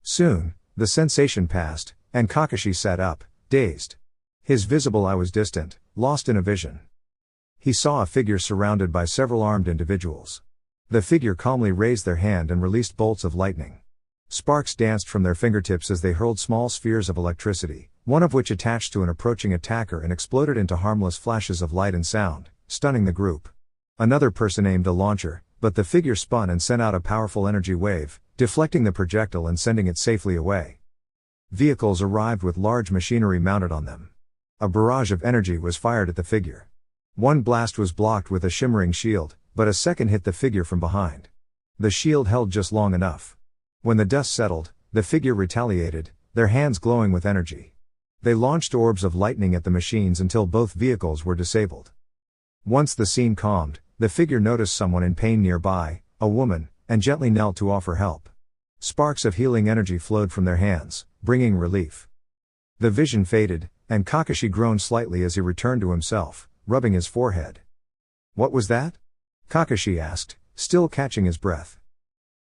Soon, the sensation passed, and Kakashi sat up, dazed. His visible eye was distant, lost in a vision. He saw a figure surrounded by several armed individuals. The figure calmly raised their hand and released bolts of lightning. Sparks danced from their fingertips as they hurled small spheres of electricity, one of which attached to an approaching attacker and exploded into harmless flashes of light and sound, stunning the group. Another person aimed a launcher, but the figure spun and sent out a powerful energy wave, deflecting the projectile and sending it safely away. Vehicles arrived with large machinery mounted on them. A barrage of energy was fired at the figure. One blast was blocked with a shimmering shield, but a second hit the figure from behind. The shield held just long enough. When the dust settled, the figure retaliated, their hands glowing with energy. They launched orbs of lightning at the machines until both vehicles were disabled. Once the scene calmed, the figure noticed someone in pain nearby, a woman, and gently knelt to offer help. Sparks of healing energy flowed from their hands, bringing relief. The vision faded, and Kakashi groaned slightly as he returned to himself, rubbing his forehead. What was that? Kakashi asked, still catching his breath.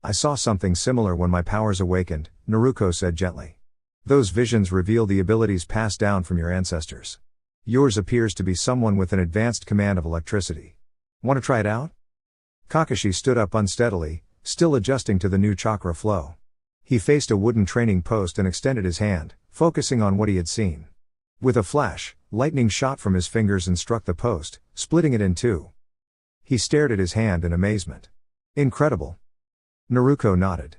I saw something similar when my powers awakened, Naruko said gently. Those visions reveal the abilities passed down from your ancestors. Yours appears to be someone with an advanced command of electricity. Want to try it out? Kakashi stood up unsteadily, still adjusting to the new chakra flow. He faced a wooden training post and extended his hand, focusing on what he had seen. With a flash, lightning shot from his fingers and struck the post, splitting it in two. He stared at his hand in amazement. Incredible. Naruko nodded.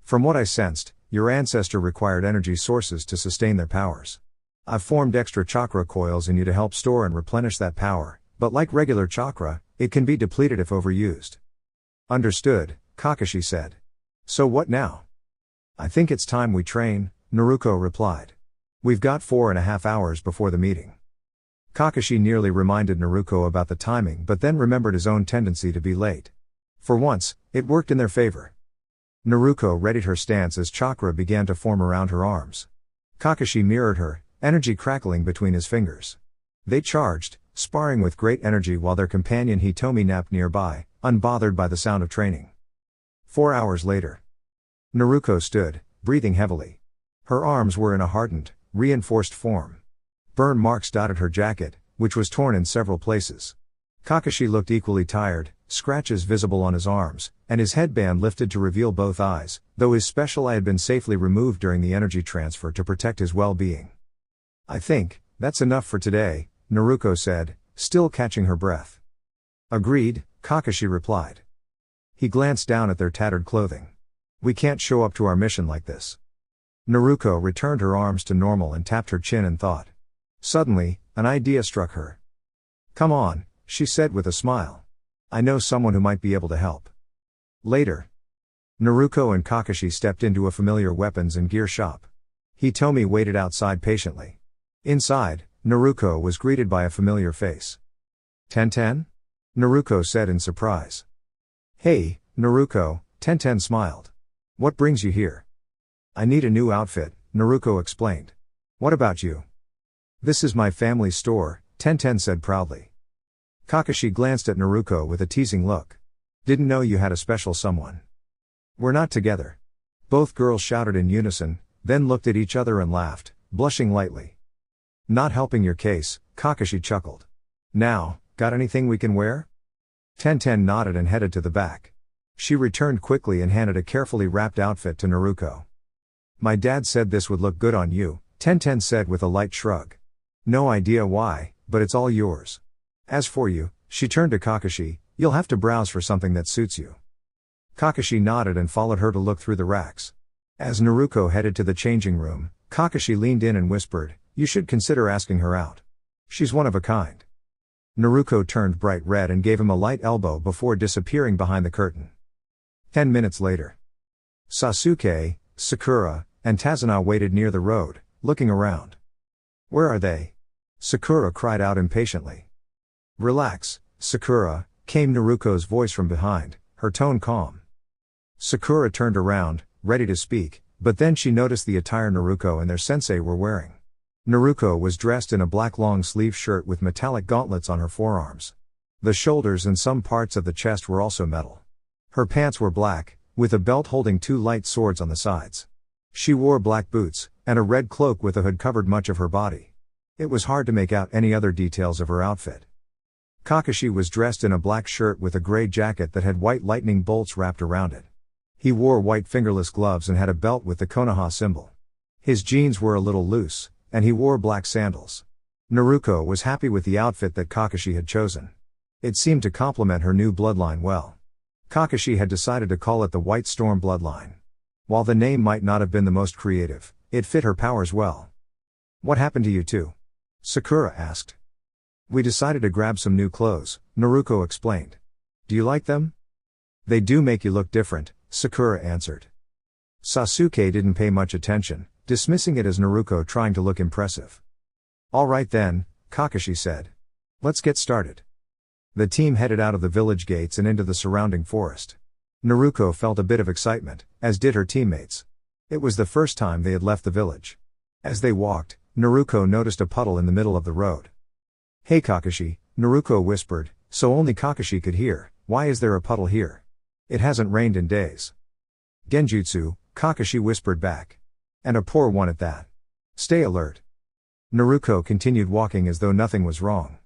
From what I sensed, your ancestor required energy sources to sustain their powers. I've formed extra chakra coils in you to help store and replenish that power, but like regular chakra, it can be depleted if overused. Understood, Kakashi said. So what now? I think it's time we train, Naruko replied. We've got 4.5 hours before the meeting. Kakashi nearly reminded Naruko about the timing but then remembered his own tendency to be late. For once, it worked in their favor. Naruko readied her stance as chakra began to form around her arms. Kakashi mirrored her, energy crackling between his fingers. They charged, sparring with great energy while their companion Hitomi napped nearby, unbothered by the sound of training. 4 hours later. Naruko stood, breathing heavily. Her arms were in a hardened, reinforced form. Burn marks dotted her jacket, which was torn in several places. Kakashi looked equally tired, scratches visible on his arms, and his headband lifted to reveal both eyes, though his special eye had been safely removed during the energy transfer to protect his well-being. I think, that's enough for today, Naruko said, still catching her breath. Agreed, Kakashi replied. He glanced down at their tattered clothing. We can't show up to our mission like this. Naruko returned her arms to normal and tapped her chin in thought. Suddenly, an idea struck her. Come on, she said with a smile. I know someone who might be able to help. Later. Naruko and Kakashi stepped into a familiar weapons and gear shop. Hitomi waited outside patiently. Inside, Naruko was greeted by a familiar face. Tenten? Naruko said in surprise. Hey, Naruko, Tenten smiled. What brings you here? I need a new outfit, Naruko explained. What about you? This is my family's store, Tenten said proudly. Kakashi glanced at Naruko with a teasing look. Didn't know you had a special someone. We're not together. Both girls shouted in unison, then looked at each other and laughed, blushing lightly. Not helping your case, Kakashi chuckled. Now, got anything we can wear? Tenten nodded and headed to the back. She returned quickly and handed a carefully wrapped outfit to Naruko. My dad said this would look good on you, Tenten said with a light shrug. No idea why, but it's all yours. As for you, she turned to Kakashi, you'll have to browse for something that suits you. Kakashi nodded and followed her to look through the racks. As Naruko headed to the changing room, Kakashi leaned in and whispered, you should consider asking her out. She's one of a kind. Naruko turned bright red and gave him a light elbow before disappearing behind the curtain. 10 minutes later. Sasuke, Sakura, and Tazuna waited near the road, looking around. Where are they? Sakura cried out impatiently. Relax, Sakura, came Naruko's voice from behind, her tone calm. Sakura turned around, ready to speak, but then she noticed the attire Naruko and their sensei were wearing. Naruko was dressed in a black long-sleeve shirt with metallic gauntlets on her forearms. The shoulders and some parts of the chest were also metal. Her pants were black, with a belt holding 2 light swords on the sides. She wore black boots, and a red cloak with a hood covered much of her body. It was hard to make out any other details of her outfit. Kakashi was dressed in a black shirt with a gray jacket that had white lightning bolts wrapped around it. He wore white fingerless gloves and had a belt with the Konoha symbol. His jeans were a little loose, and he wore black sandals. Naruko was happy with the outfit that Kakashi had chosen. It seemed to complement her new bloodline well. Kakashi had decided to call it the White Storm Bloodline. While the name might not have been the most creative, it fit her powers well. What happened to you two? Sakura asked. We decided to grab some new clothes, Naruko explained. Do you like them? They do make you look different, Sakura answered. Sasuke didn't pay much attention, dismissing it as Naruko trying to look impressive. All right then, Kakashi said. Let's get started. The team headed out of the village gates and into the surrounding forest. Naruko felt a bit of excitement, as did her teammates. It was the first time they had left the village. As they walked, Naruko noticed a puddle in the middle of the road. Hey Kakashi, Naruko whispered, so only Kakashi could hear, why is there a puddle here? It hasn't rained in days. Genjutsu, Kakashi whispered back. And a poor one at that. Stay alert. Naruko continued walking as though nothing was wrong.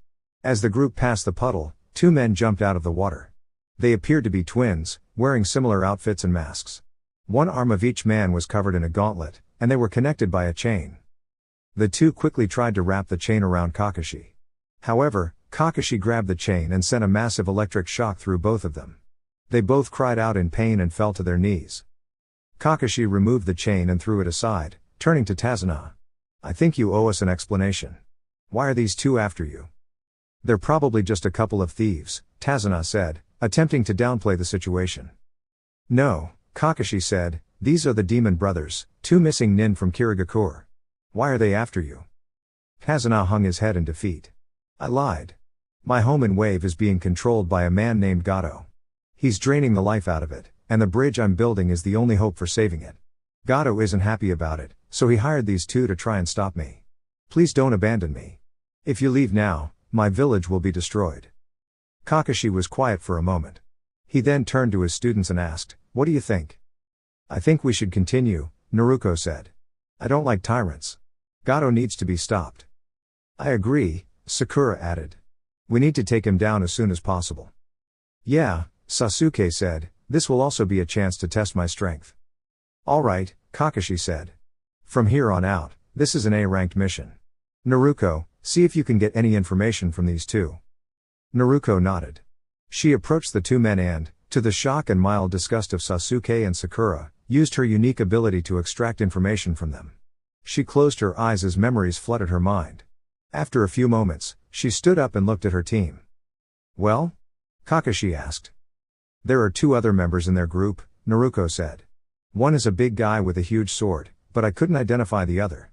As the group passed the puddle, 2 men jumped out of the water. They appeared to be twins, wearing similar outfits and masks. One arm of each man was covered in a gauntlet, and they were connected by a chain. The 2 quickly tried to wrap the chain around Kakashi. However, Kakashi grabbed the chain and sent a massive electric shock through both of them. They both cried out in pain and fell to their knees. Kakashi removed the chain and threw it aside, turning to Tazuna. I think you owe us an explanation. Why are these 2 after you? They're probably just a couple of thieves, Tazuna said, attempting to downplay the situation. No, Kakashi said, these are the demon brothers, 2 missing nin from Kirigakure. Why are they after you? Tazuna hung his head in defeat. I lied. My home in Wave is being controlled by a man named Gato. He's draining the life out of it, and the bridge I'm building is the only hope for saving it. Gato isn't happy about it, so he hired these 2 to try and stop me. Please don't abandon me. If you leave now, my village will be destroyed. Kakashi was quiet for a moment. He then turned to his students and asked, what do you think? I think we should continue, Naruko said. I don't like tyrants. Gato needs to be stopped. I agree, Sakura added. We need to take him down as soon as possible. Yeah, Sasuke said, this will also be a chance to test my strength. All right, Kakashi said. From here on out, this is an A-ranked mission. Naruko, see if you can get any information from these 2. Naruko nodded. She approached the 2 men and, to the shock and mild disgust of Sasuke and Sakura, used her unique ability to extract information from them. She closed her eyes as memories flooded her mind. After a few moments, she stood up and looked at her team. Well? Kakashi asked. There are 2 other members in their group, Naruko said. One is a big guy with a huge sword, but I couldn't identify the other.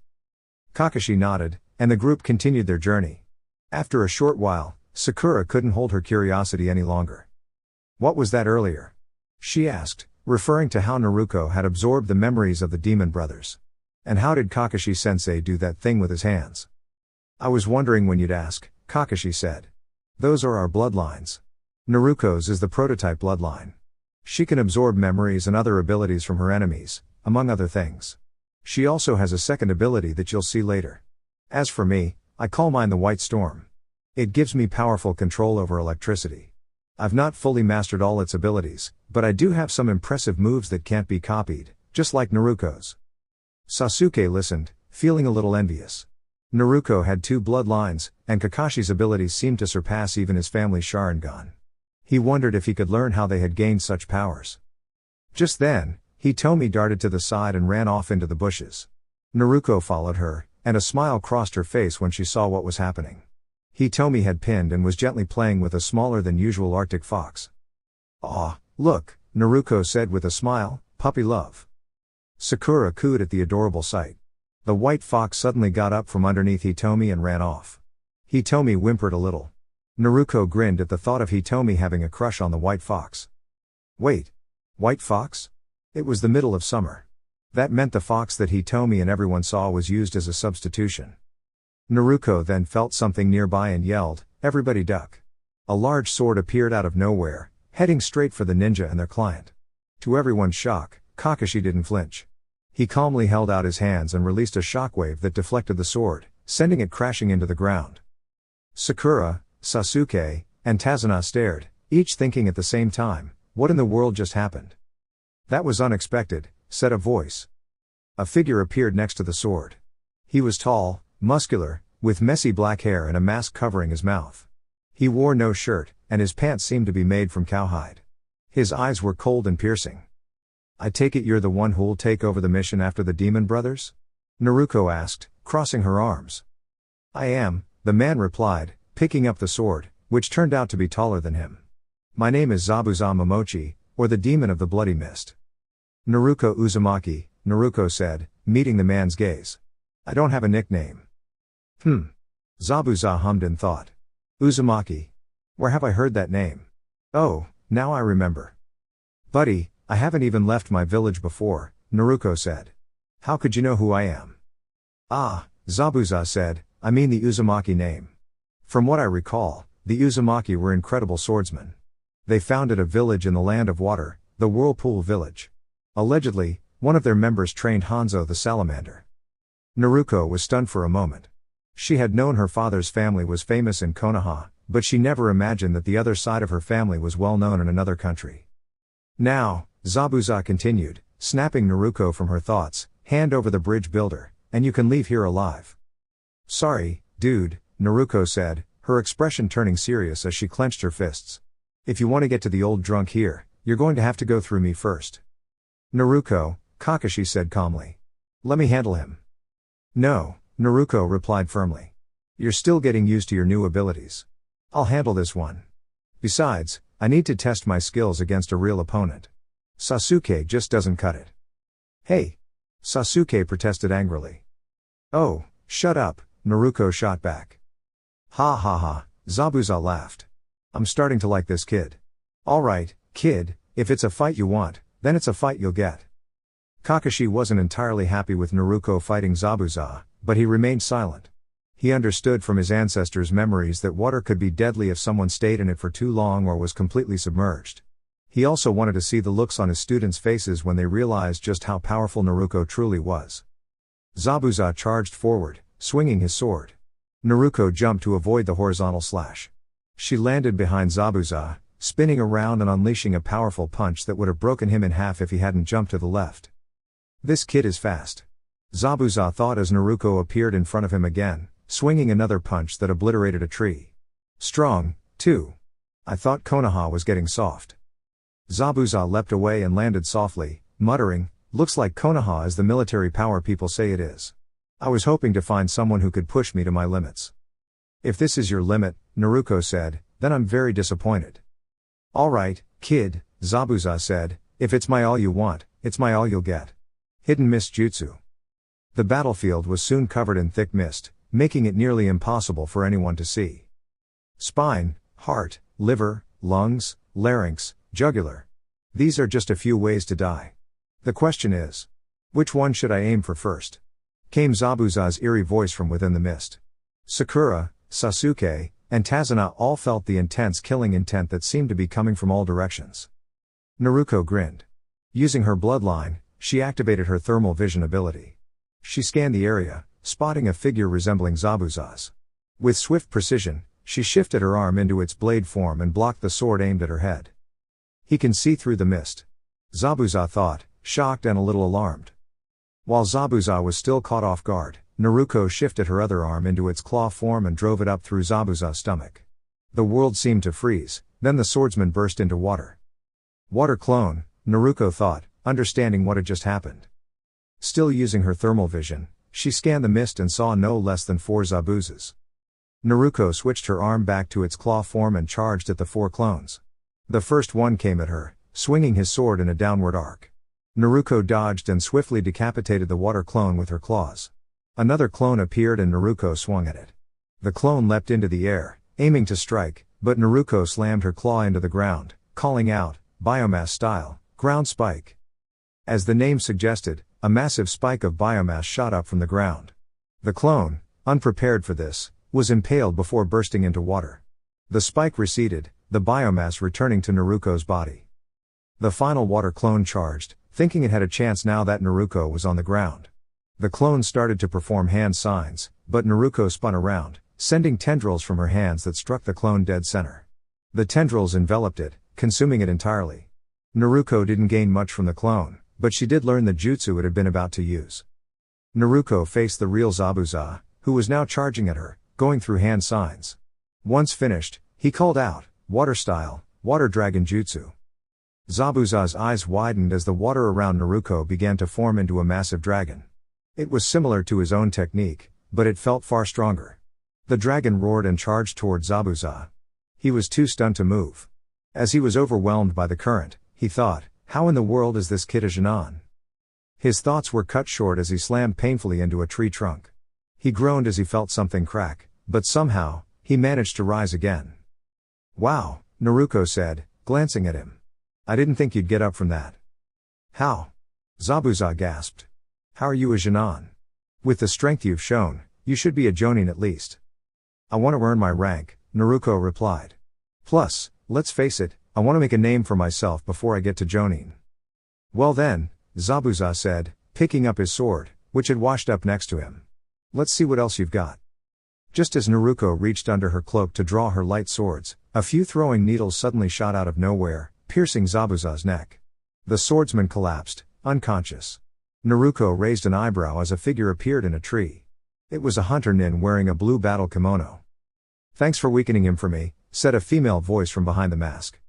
Kakashi nodded, and the group continued their journey. After a short while, Sakura couldn't hold her curiosity any longer. What was that earlier? She asked, referring to how Naruko had absorbed the memories of the demon brothers. And how did Kakashi-sensei do that thing with his hands? I was wondering when you'd ask, Kakashi said. Those are our bloodlines. Naruko's is the prototype bloodline. She can absorb memories and other abilities from her enemies, among other things. She also has a second ability that you'll see later. As for me, I call mine the White Storm. It gives me powerful control over electricity. I've not fully mastered all its abilities, but I do have some impressive moves that can't be copied, just like Naruko's. Sasuke listened, feeling a little envious. Naruko had 2 bloodlines, and Kakashi's abilities seemed to surpass even his family's Sharingan. He wondered if he could learn how they had gained such powers. Just then, Hitomi darted to the side and ran off into the bushes. Naruko followed her, and a smile crossed her face when she saw what was happening. Hitomi had pinned and was gently playing with a smaller than usual Arctic fox. "Aw, look," Naruko said with a smile, "puppy love." Sakura cooed at the adorable sight. The white fox suddenly got up from underneath Hitomi and ran off. Hitomi whimpered a little. Naruko grinned at the thought of Hitomi having a crush on the white fox. Wait. White fox? It was the middle of summer. That meant the fox that Hitomi and everyone saw was used as a substitution. Naruko then felt something nearby and yelled, "Everybody duck." A large sword appeared out of nowhere, heading straight for the ninja and their client. To everyone's shock, Kakashi didn't flinch. He calmly held out his hands and released a shockwave that deflected the sword, sending it crashing into the ground. Sakura, Sasuke, and Tazuna stared, each thinking at the same time, what in the world just happened? That was unexpected, said a voice. A figure appeared next to the sword. He was tall, muscular, with messy black hair and a mask covering his mouth. He wore no shirt, and his pants seemed to be made from cowhide. His eyes were cold and piercing. "I take it you're the one who'll take over the mission after the Demon Brothers?" Naruko asked, crossing her arms. "I am," the man replied, picking up the sword, which turned out to be taller than him. "My name is Zabuza Momochi, or the Demon of the Bloody Mist." "Naruko Uzumaki," Naruko said, meeting the man's gaze. "I don't have a nickname." Zabuza hummed in thought. "Uzumaki. Where have I heard that name? Oh, now I remember. Buddy, I haven't even left my village before," Naruko said. "How could you know who I am?" "Ah," Zabuza said, "I mean the Uzumaki name. From what I recall, the Uzumaki were incredible swordsmen. They founded a village in the land of water, the Whirlpool Village. Allegedly, one of their members trained Hanzo the Salamander." Naruko was stunned for a moment. She had known her father's family was famous in Konoha, but she never imagined that the other side of her family was well known in another country. "Now," Zabuza continued, snapping Naruko from her thoughts, "hand over the bridge builder, and you can leave here alive." "Sorry, dude," Naruko said, her expression turning serious as she clenched her fists. "If you want to get to the old drunk here, you're going to have to go through me first." "Naruko," Kakashi said calmly. "Let me handle him." "No," Naruko replied firmly. "You're still getting used to your new abilities. I'll handle this one. Besides, I need to test my skills against a real opponent. Sasuke just doesn't cut it." "Hey!" Sasuke protested angrily. "Oh, shut up," Naruko shot back. "Ha ha ha," Zabuza laughed. "I'm starting to like this kid. Alright, kid, if it's a fight you want, then it's a fight you'll get." Kakashi wasn't entirely happy with Naruko fighting Zabuza, but he remained silent. He understood from his ancestors' memories that water could be deadly if someone stayed in it for too long or was completely submerged. He also wanted to see the looks on his students' faces when they realized just how powerful Naruko truly was. Zabuza charged forward, swinging his sword. Naruko jumped to avoid the horizontal slash. She landed behind Zabuza, spinning around and unleashing a powerful punch that would have broken him in half if he hadn't jumped to the left. "This kid is fast," Zabuza thought as Naruko appeared in front of him again, swinging another punch that obliterated a tree. "Strong, too. I thought Konoha was getting soft." Zabuza leapt away and landed softly, muttering, "Looks like Konoha is the military power people say it is. I was hoping to find someone who could push me to my limits." "If this is your limit," Naruko said, "then I'm very disappointed." "Alright, kid," Zabuza said, "if it's my all you want, it's my all you'll get." Hidden Mist Jutsu. The battlefield was soon covered in thick mist, making it nearly impossible for anyone to see. Spine, heart, liver, lungs, larynx, jugular. These are just a few ways to die. The question is, which one should I aim for first? Came Zabuza's eerie voice from within the mist. Sakura, Sasuke, and Tazuna all felt the intense killing intent that seemed to be coming from all directions. Naruko grinned. Using her bloodline, she activated her thermal vision ability. She scanned the area, spotting a figure resembling Zabuza's. With swift precision, she shifted her arm into its blade form and blocked the sword aimed at her head. He can see through the mist. Zabuza thought, shocked and a little alarmed. While Zabuza was still caught off guard, Naruko shifted her other arm into its claw form and drove it up through Zabuza's stomach. The world seemed to freeze, then the swordsman burst into water. Water clone, Naruko thought, understanding what had just happened. Still using her thermal vision, she scanned the mist and saw no less than 4 Zabuzas. Naruko switched her arm back to its claw form and charged at the 4 clones. The first one came at her, swinging his sword in a downward arc. Naruko dodged and swiftly decapitated the water clone with her claws. Another clone appeared and Naruko swung at it. The clone leapt into the air, aiming to strike, but Naruko slammed her claw into the ground, calling out, biomass style, ground spike. As the name suggested, a massive spike of biomass shot up from the ground. The clone, unprepared for this, was impaled before bursting into water. The spike receded, the biomass returning to Naruko's body. The final water clone charged, thinking it had a chance now that Naruko was on the ground. The clone started to perform hand signs, but Naruko spun around, sending tendrils from her hands that struck the clone dead center. The tendrils enveloped it, consuming it entirely. Naruko didn't gain much from the clone, but she did learn the jutsu it had been about to use. Naruko faced the real Zabuza, who was now charging at her, going through hand signs. Once finished, he called out, water style, water dragon jutsu. Zabuza's eyes widened as the water around Naruko began to form into a massive dragon. It was similar to his own technique, but it felt far stronger. The dragon roared and charged toward Zabuza. He was too stunned to move. As he was overwhelmed by the current, he thought, how in the world is this kid a Jinan? His thoughts were cut short as he slammed painfully into a tree trunk. He groaned as he felt something crack, but somehow, he managed to rise again. Wow, Naruko said, glancing at him. I didn't think you'd get up from that. How? Zabuza gasped. How are you a Jinan? With the strength you've shown, you should be a Jonin at least. I want to earn my rank, Naruko replied. Plus, let's face it, I want to make a name for myself before I get to Jonin. Well then, Zabuza said, picking up his sword, which had washed up next to him. Let's see what else you've got. Just as Naruko reached under her cloak to draw her light swords, a few throwing needles suddenly shot out of nowhere, piercing Zabuza's neck. The swordsman collapsed, unconscious. Naruko raised an eyebrow as a figure appeared in a tree. It was a hunter nin wearing a blue battle kimono. Thanks for weakening him for me, said a female voice from behind the mask.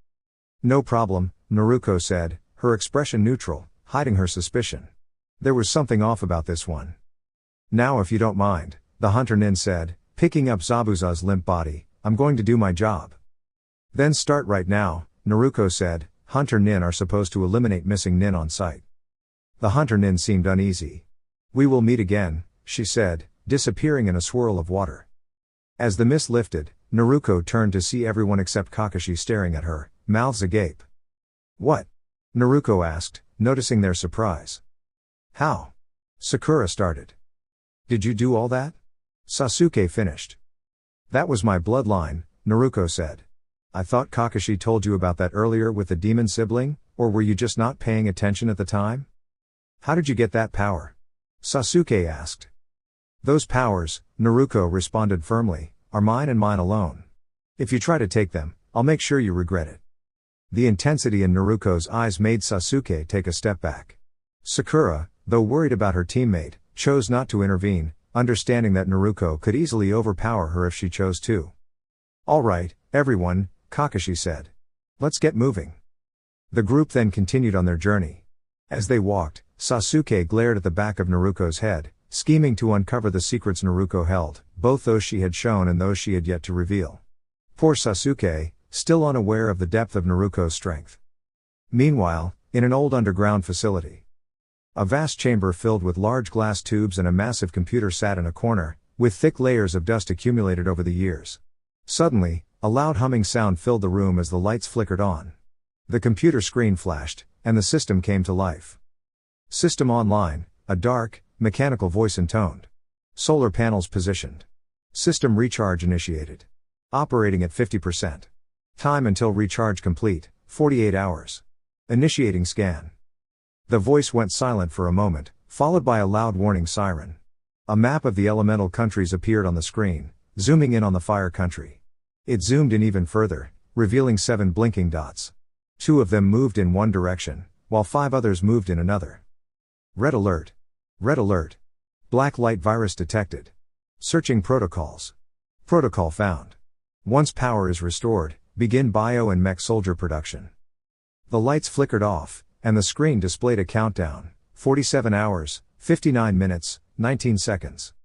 No problem, Naruko said, her expression neutral, hiding her suspicion. There was something off about this one. Now if you don't mind, the hunter nin said, picking up Zabuza's limp body, I'm going to do my job. Then start right now, Naruko said, hunter nin are supposed to eliminate missing nin on sight. The hunter nin seemed uneasy. We will meet again, she said, disappearing in a swirl of water. As the mist lifted, Naruko turned to see everyone except Kakashi staring at her, mouths agape. What? Naruko asked, noticing their surprise. How? Sakura started. Did you do all that? Sasuke finished. That was my bloodline, Naruko said. I thought Kakashi told you about that earlier with the demon sibling, or were you just not paying attention at the time? How did you get that power? Sasuke asked. Those powers, Naruko responded firmly, are mine and mine alone. If you try to take them, I'll make sure you regret it. The intensity in Naruko's eyes made Sasuke take a step back. Sakura, though worried about her teammate, chose not to intervene, understanding that Naruko could easily overpower her if she chose to. All right, everyone, Kakashi said. Let's get moving. The group then continued on their journey. As they walked, Sasuke glared at the back of Naruko's head, scheming to uncover the secrets Naruko held, both those she had shown and those she had yet to reveal. Poor Sasuke, still unaware of the depth of Naruko's strength. Meanwhile, in an old underground facility, a vast chamber filled with large glass tubes and a massive computer sat in a corner, with thick layers of dust accumulated over the years. Suddenly, a loud humming sound filled the room as the lights flickered on. The computer screen flashed, and the system came to life. System online, a dark, mechanical voice intoned. Solar panels positioned. System recharge initiated. Operating at 50%. Time until recharge complete, 48 hours. Initiating scan. The voice went silent for a moment, followed by a loud warning siren. A map of the elemental countries appeared on the screen, zooming in on the fire country. It zoomed in even further, revealing 7 blinking dots. 2 of them moved in one direction, while 5 others moved in another. Red alert. Red alert. Black light virus detected. Searching protocols. Protocol found. Once power is restored, begin bio and mech soldier production. The lights flickered off, and the screen displayed a countdown, 47 hours, 59 minutes, 19 seconds.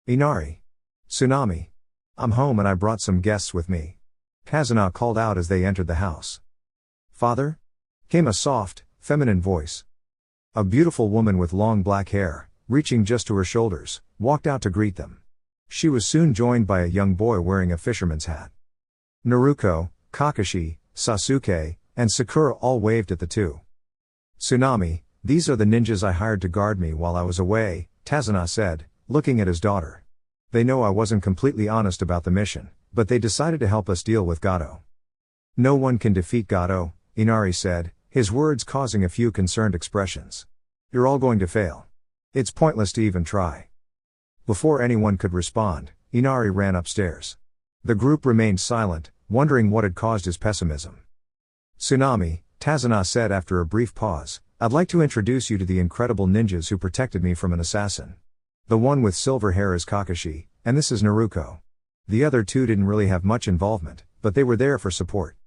Inari. Tsunami. I'm home and I brought some guests with me. Kazuna called out as they entered the house. Father? Came a soft, feminine voice. A beautiful woman with long black hair, reaching just to her shoulders, walked out to greet them. She was soon joined by a young boy wearing a fisherman's hat. Naruko, Kakashi, Sasuke, and Sakura all waved at the two. Tsunami, these are the ninjas I hired to guard me while I was away, Tazuna said, looking at his daughter. They know I wasn't completely honest about the mission, but they decided to help us deal with Gato. No one can defeat Gato, Inari said, his words causing a few concerned expressions. You're all going to fail. It's pointless to even try. Before anyone could respond, Inari ran upstairs. The group remained silent, wondering what had caused his pessimism. Tsunami, Tazuna said after a brief pause, I'd like to introduce you to the incredible ninjas who protected me from an assassin. The one with silver hair is Kakashi, and this is Naruko. The other 2 didn't really have much involvement, but they were there for support.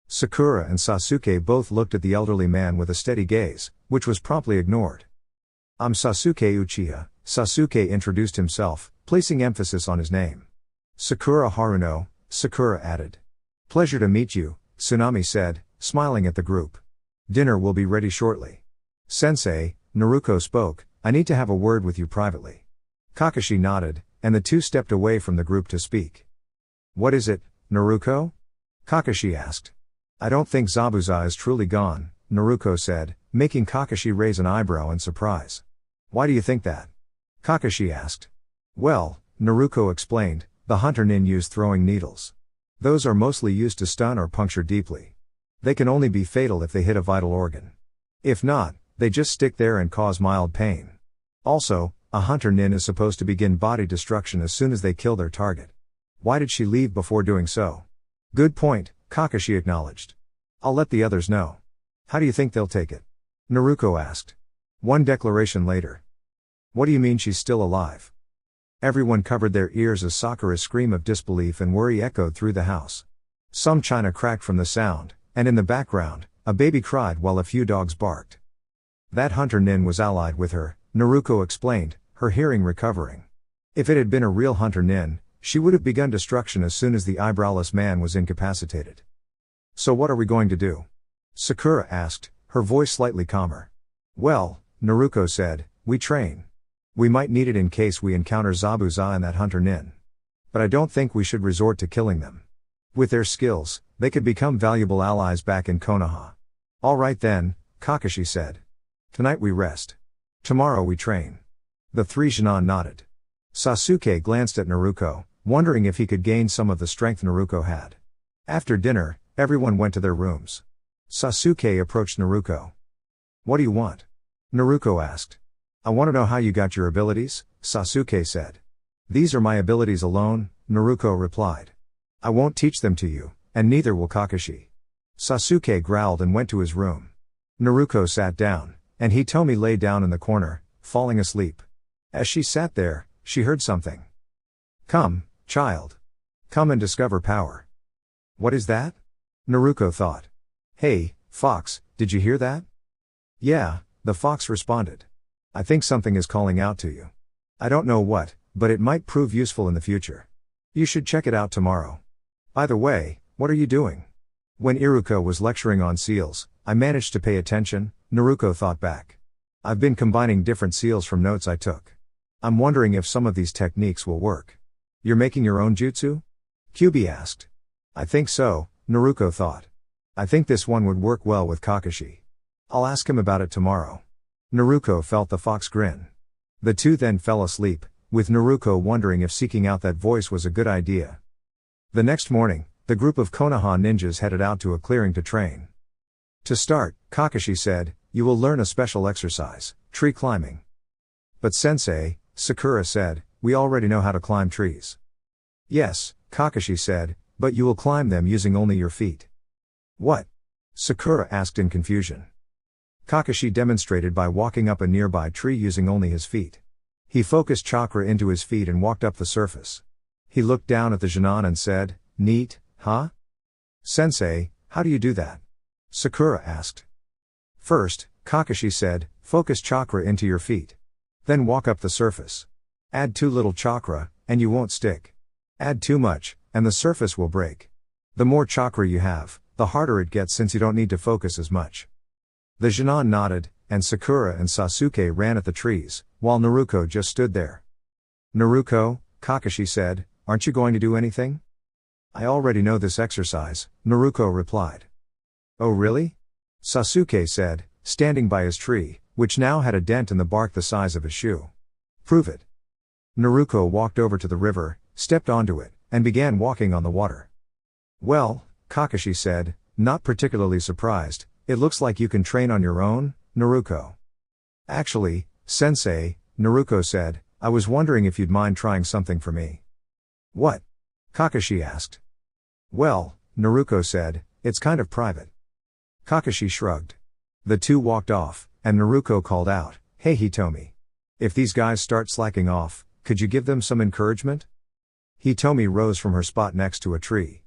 Sakura and Sasuke both looked at the elderly man with a steady gaze, which was promptly ignored. I'm Sasuke Uchiha, Sasuke introduced himself, placing emphasis on his name. Sakura Haruno, Sakura added. Pleasure to meet you, Tsunami said, smiling at the group. Dinner will be ready shortly. Sensei, Naruko spoke, I need to have a word with you privately. Kakashi nodded, and the 2 stepped away from the group to speak. What is it, Naruko? Kakashi asked. I don't think Zabuza is truly gone, Naruko said, making Kakashi raise an eyebrow in surprise. Why do you think that? Kakashi asked. Well, Naruko explained, the hunter nin use throwing needles. Those are mostly used to stun or puncture deeply. They can only be fatal if they hit a vital organ. If not, they just stick there and cause mild pain. Also, a hunter nin is supposed to begin body destruction as soon as they kill their target. Why did she leave before doing so? Good point, Kakashi acknowledged. I'll let the others know. How do you think they'll take it? Naruko asked. One declaration later. What do you mean she's still alive? Everyone covered their ears as Sakura's scream of disbelief and worry echoed through the house. Some china cracked from the sound, and in the background, a baby cried while a few dogs barked. That hunter nin was allied with her, Naruko explained, her hearing recovering. If it had been a real hunter nin, she would have begun destruction as soon as the eyebrowless man was incapacitated. So what are we going to do? Sakura asked, her voice slightly calmer. Well, Naruko said, we train. We might need it in case we encounter Zabuza and that hunter nin. But I don't think we should resort to killing them. With their skills, they could become valuable allies back in Konoha. All right then, Kakashi said. Tonight we rest. Tomorrow we train. The 3 Shinin nodded. Sasuke glanced at Naruko, wondering if he could gain some of the strength Naruko had. After dinner, everyone went to their rooms. Sasuke approached Naruko. What do you want? Naruko asked. I want to know how you got your abilities, Sasuke said. These are my abilities alone, Naruko replied. I won't teach them to you, and neither will Kakashi. Sasuke growled and went to his room. Naruko sat down, and Hitomi lay down in the corner, falling asleep. As she sat there, she heard something. Come, child. Come and discover power. What is that? Naruko thought. Hey, Fox, did you hear that? Yeah, the fox responded. I think something is calling out to you. I don't know what, but it might prove useful in the future. You should check it out tomorrow. By the way, what are you doing? When Iruka was lecturing on seals, I managed to pay attention, Naruko thought back. I've been combining different seals from notes I took. I'm wondering if some of these techniques will work. You're making your own jutsu? Kyubi asked. I think so, Naruko thought. I think this one would work well with Kakashi. I'll ask him about it tomorrow. Naruko felt the fox grin. The two then fell asleep, with Naruko wondering if seeking out that voice was a good idea. The next morning, the group of Konoha ninjas headed out to a clearing to train. To start, Kakashi said, "You will learn a special exercise, tree climbing." "But sensei," Sakura said, "we already know how to climb trees." "Yes," Kakashi said, "but you will climb them using only your feet." "What?" Sakura asked in confusion. Kakashi demonstrated by walking up a nearby tree using only his feet. He focused chakra into his feet and walked up the surface. He looked down at the Genin and said, "Neat, huh?" "Sensei, how do you do that?" Sakura asked. "First," Kakashi said, "focus chakra into your feet. Then walk up the surface. Add too little chakra, and you won't stick. Add too much, and the surface will break. The more chakra you have, the harder it gets since you don't need to focus as much." The Genin nodded, and Sakura and Sasuke ran at the trees, while Naruko just stood there. "Naruko," Kakashi said, "aren't you going to do anything?" "I already know this exercise," Naruko replied. "Oh really?" Sasuke said, standing by his tree, which now had a dent in the bark the size of a shoe. "Prove it." Naruko walked over to the river, stepped onto it, and began walking on the water. "Well," Kakashi said, not particularly surprised, "it looks like you can train on your own, Naruko." "Actually, sensei," Naruko said, "I was wondering if you'd mind trying something for me." "What?" Kakashi asked. "Well," Naruko said, "it's kind of private." Kakashi shrugged. The two walked off, and Naruko called out, "Hey Hitomi. If these guys start slacking off, could you give them some encouragement?" Hitomi rose from her spot next to a tree.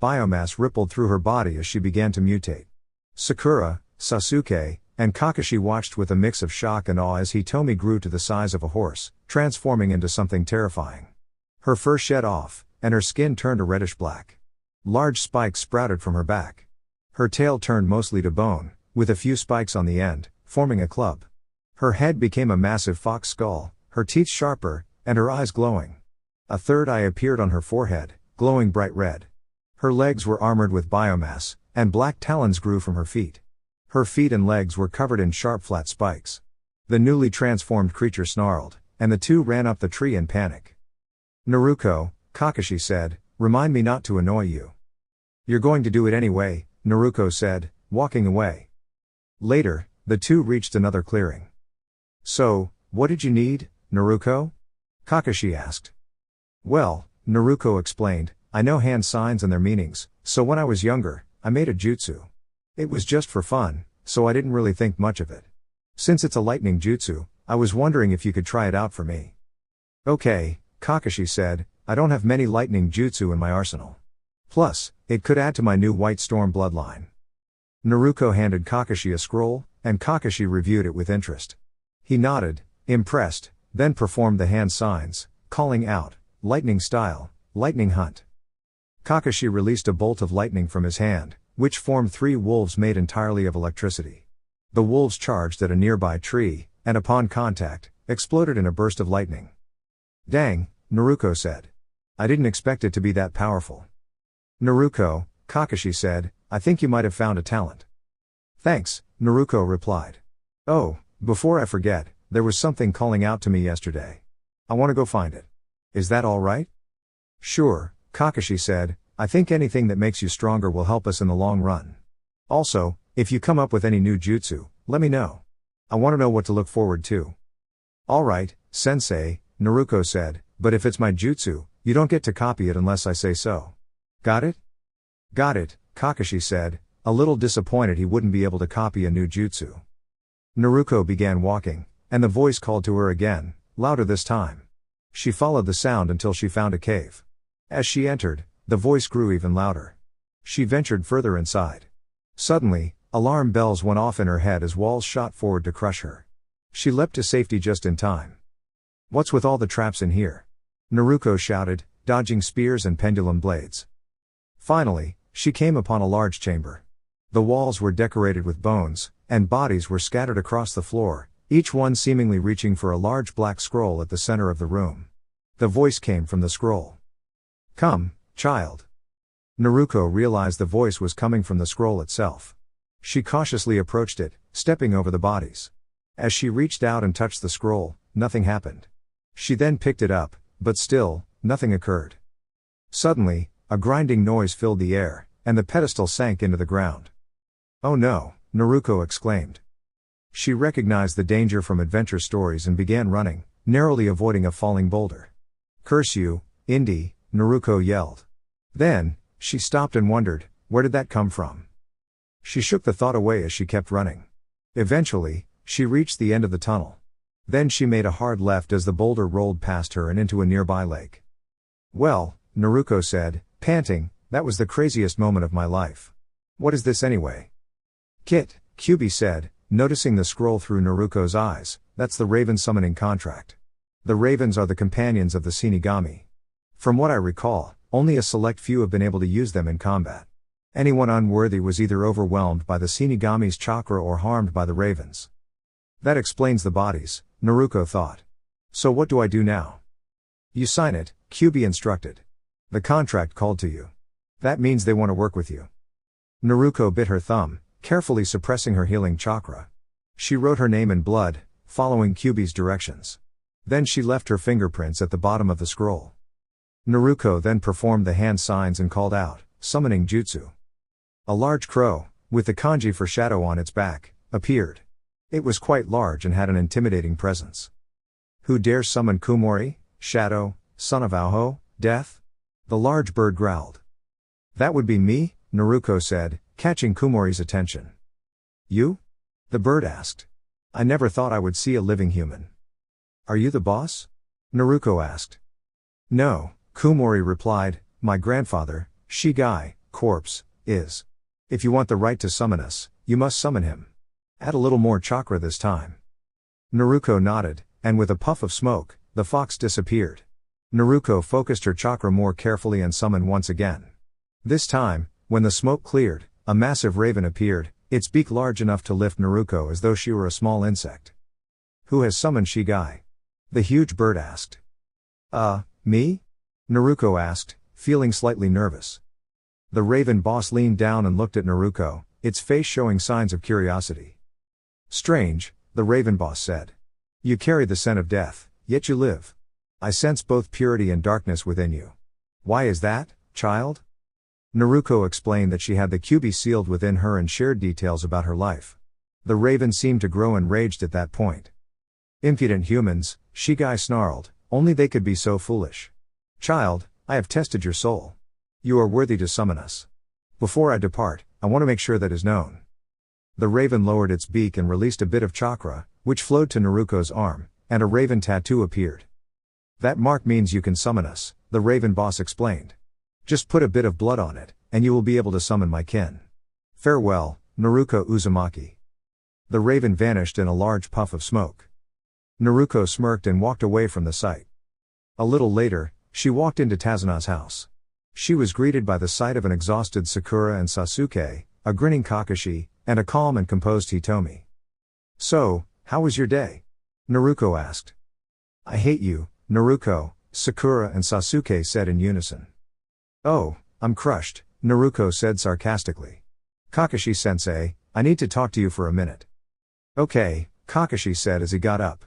Biomass rippled through her body as she began to mutate. Sakura, Sasuke, and Kakashi watched with a mix of shock and awe as Hitomi grew to the size of a horse, transforming into something terrifying. Her fur shed off, and her skin turned a reddish black. Large spikes sprouted from her back. Her tail turned mostly to bone, with a few spikes on the end, forming a club. Her head became a massive fox skull, her teeth sharper, and her eyes glowing. A third eye appeared on her forehead, glowing bright red. Her legs were armored with biomass, and black talons grew from her feet. Her feet and legs were covered in sharp flat spikes. The newly transformed creature snarled, and the two ran up the tree in panic. "Naruko," Kakashi said, "remind me not to annoy you." "You're going to do it anyway," Naruko said, walking away. Later, the two reached another clearing. "So, what did you need, Naruko?" Kakashi asked. "Well," Naruko explained, "I know hand signs and their meanings, so when I was younger, I made a jutsu. It was just for fun, so I didn't really think much of it. Since it's a lightning jutsu, I was wondering if you could try it out for me." "Okay," Kakashi said, "I don't have many lightning jutsu in my arsenal. Plus, it could add to my new White Storm bloodline." Naruko handed Kakashi a scroll, and Kakashi reviewed it with interest. He nodded, impressed, then performed the hand signs, calling out, "Lightning style, lightning hunt." Kakashi released a bolt of lightning from his hand, which formed 3 wolves made entirely of electricity. The wolves charged at a nearby tree, and upon contact, exploded in a burst of lightning. "Dang," Naruko said. "I didn't expect it to be that powerful." "Naruko," Kakashi said, "I think you might have found a talent." "Thanks," Naruko replied. "Oh, before I forget, there was something calling out to me yesterday. I want to go find it. Is that all right?" "Sure," Kakashi said, "I think anything that makes you stronger will help us in the long run. Also, if you come up with any new jutsu, let me know. I want to know what to look forward to." "All right, sensei," Naruko said, "but if it's my jutsu, you don't get to copy it unless I say so. Got it?" "Got it," Kakashi said, a little disappointed he wouldn't be able to copy a new jutsu. Naruko began walking, and the voice called to her again, louder this time. She followed the sound until she found a cave. As she entered, the voice grew even louder. She ventured further inside. Suddenly, alarm bells went off in her head as walls shot forward to crush her. She leapt to safety just in time. "What's with all the traps in here?" Naruko shouted, dodging spears and pendulum blades. Finally, she came upon a large chamber. The walls were decorated with bones, and bodies were scattered across the floor, each one seemingly reaching for a large black scroll at the center of the room. The voice came from the scroll. "Come, child." Naruko realized the voice was coming from the scroll itself. She cautiously approached it, stepping over the bodies. As she reached out and touched the scroll, nothing happened. She then picked it up, but still, nothing occurred. Suddenly, a grinding noise filled the air, and the pedestal sank into the ground. "Oh no," Naruko exclaimed. She recognized the danger from adventure stories and began running, narrowly avoiding a falling boulder. "Curse you, Indy," Naruko yelled. Then, she stopped and wondered, where did that come from? She shook the thought away as she kept running. Eventually, she reached the end of the tunnel. Then she made a hard left as the boulder rolled past her and into a nearby lake. "Well," Naruko said, panting, "that was the craziest moment of my life. What is this anyway?" "Kit," Kyubi said, noticing the scroll through Naruko's eyes, "that's the Raven summoning contract. The Ravens are the companions of the Shinigami. From what I recall, only a select few have been able to use them in combat. Anyone unworthy was either overwhelmed by the Shinigami's chakra or harmed by the Ravens." That explains the bodies, Naruko thought. "So what do I do now?" "You sign it," Kyubi instructed. "The contract called to you. That means they want to work with you." Naruko bit her thumb, carefully suppressing her healing chakra. She wrote her name in blood, following Kyubi's directions. Then she left her fingerprints at the bottom of the scroll. Naruko then performed the hand signs and called out, summoning jutsu. A large crow, with the kanji for shadow on its back, appeared. It was quite large and had an intimidating presence. "Who dares summon Kumori, Shadow, son of Aoho, Death?" the large bird growled. "That would be me," Naruko said, catching Kumori's attention. "You?" the bird asked. "I never thought I would see a living human." "Are you the boss?" Naruko asked. "No," Kumori replied, "my grandfather, Shigai, corpse, is. If you want the right to summon us, you must summon him. Add a little more chakra this time." Naruko nodded, and with a puff of smoke, the fox disappeared. Naruko focused her chakra more carefully and summoned once again. This time, when the smoke cleared, a massive raven appeared, its beak large enough to lift Naruko as though she were a small insect. "Who has summoned Shigai?" the huge bird asked. Me?" Naruko asked, feeling slightly nervous. The raven boss leaned down and looked at Naruko, its face showing signs of curiosity. "Strange," the raven boss said. "You carry the scent of death, yet you live. I sense both purity and darkness within you. Why is that, child?" Naruko explained that she had the Kyubi sealed within her and shared details about her life. The raven seemed to grow enraged at that point. "Impudent humans," Shigai snarled, "only they could be so foolish. Child, I have tested your soul. You are worthy to summon us. Before I depart, I want to make sure that is known." The raven lowered its beak and released a bit of chakra, which flowed to Naruko's arm, and a raven tattoo appeared. "That mark means you can summon us," the raven boss explained. "Just put a bit of blood on it, and you will be able to summon my kin. Farewell, Naruko Uzumaki." The raven vanished in a large puff of smoke. Naruko smirked and walked away from the site. A little later, she walked into Tazuna's house. She was greeted by the sight of an exhausted Sakura and Sasuke, a grinning Kakashi, and a calm and composed Hitomi. "So, how was your day?" Naruko asked. "I hate you, Naruko," Sakura and Sasuke said in unison. "Oh, I'm crushed," Naruko said sarcastically. "Kakashi-sensei, I need to talk to you for a minute." "Okay," Kakashi said as he got up.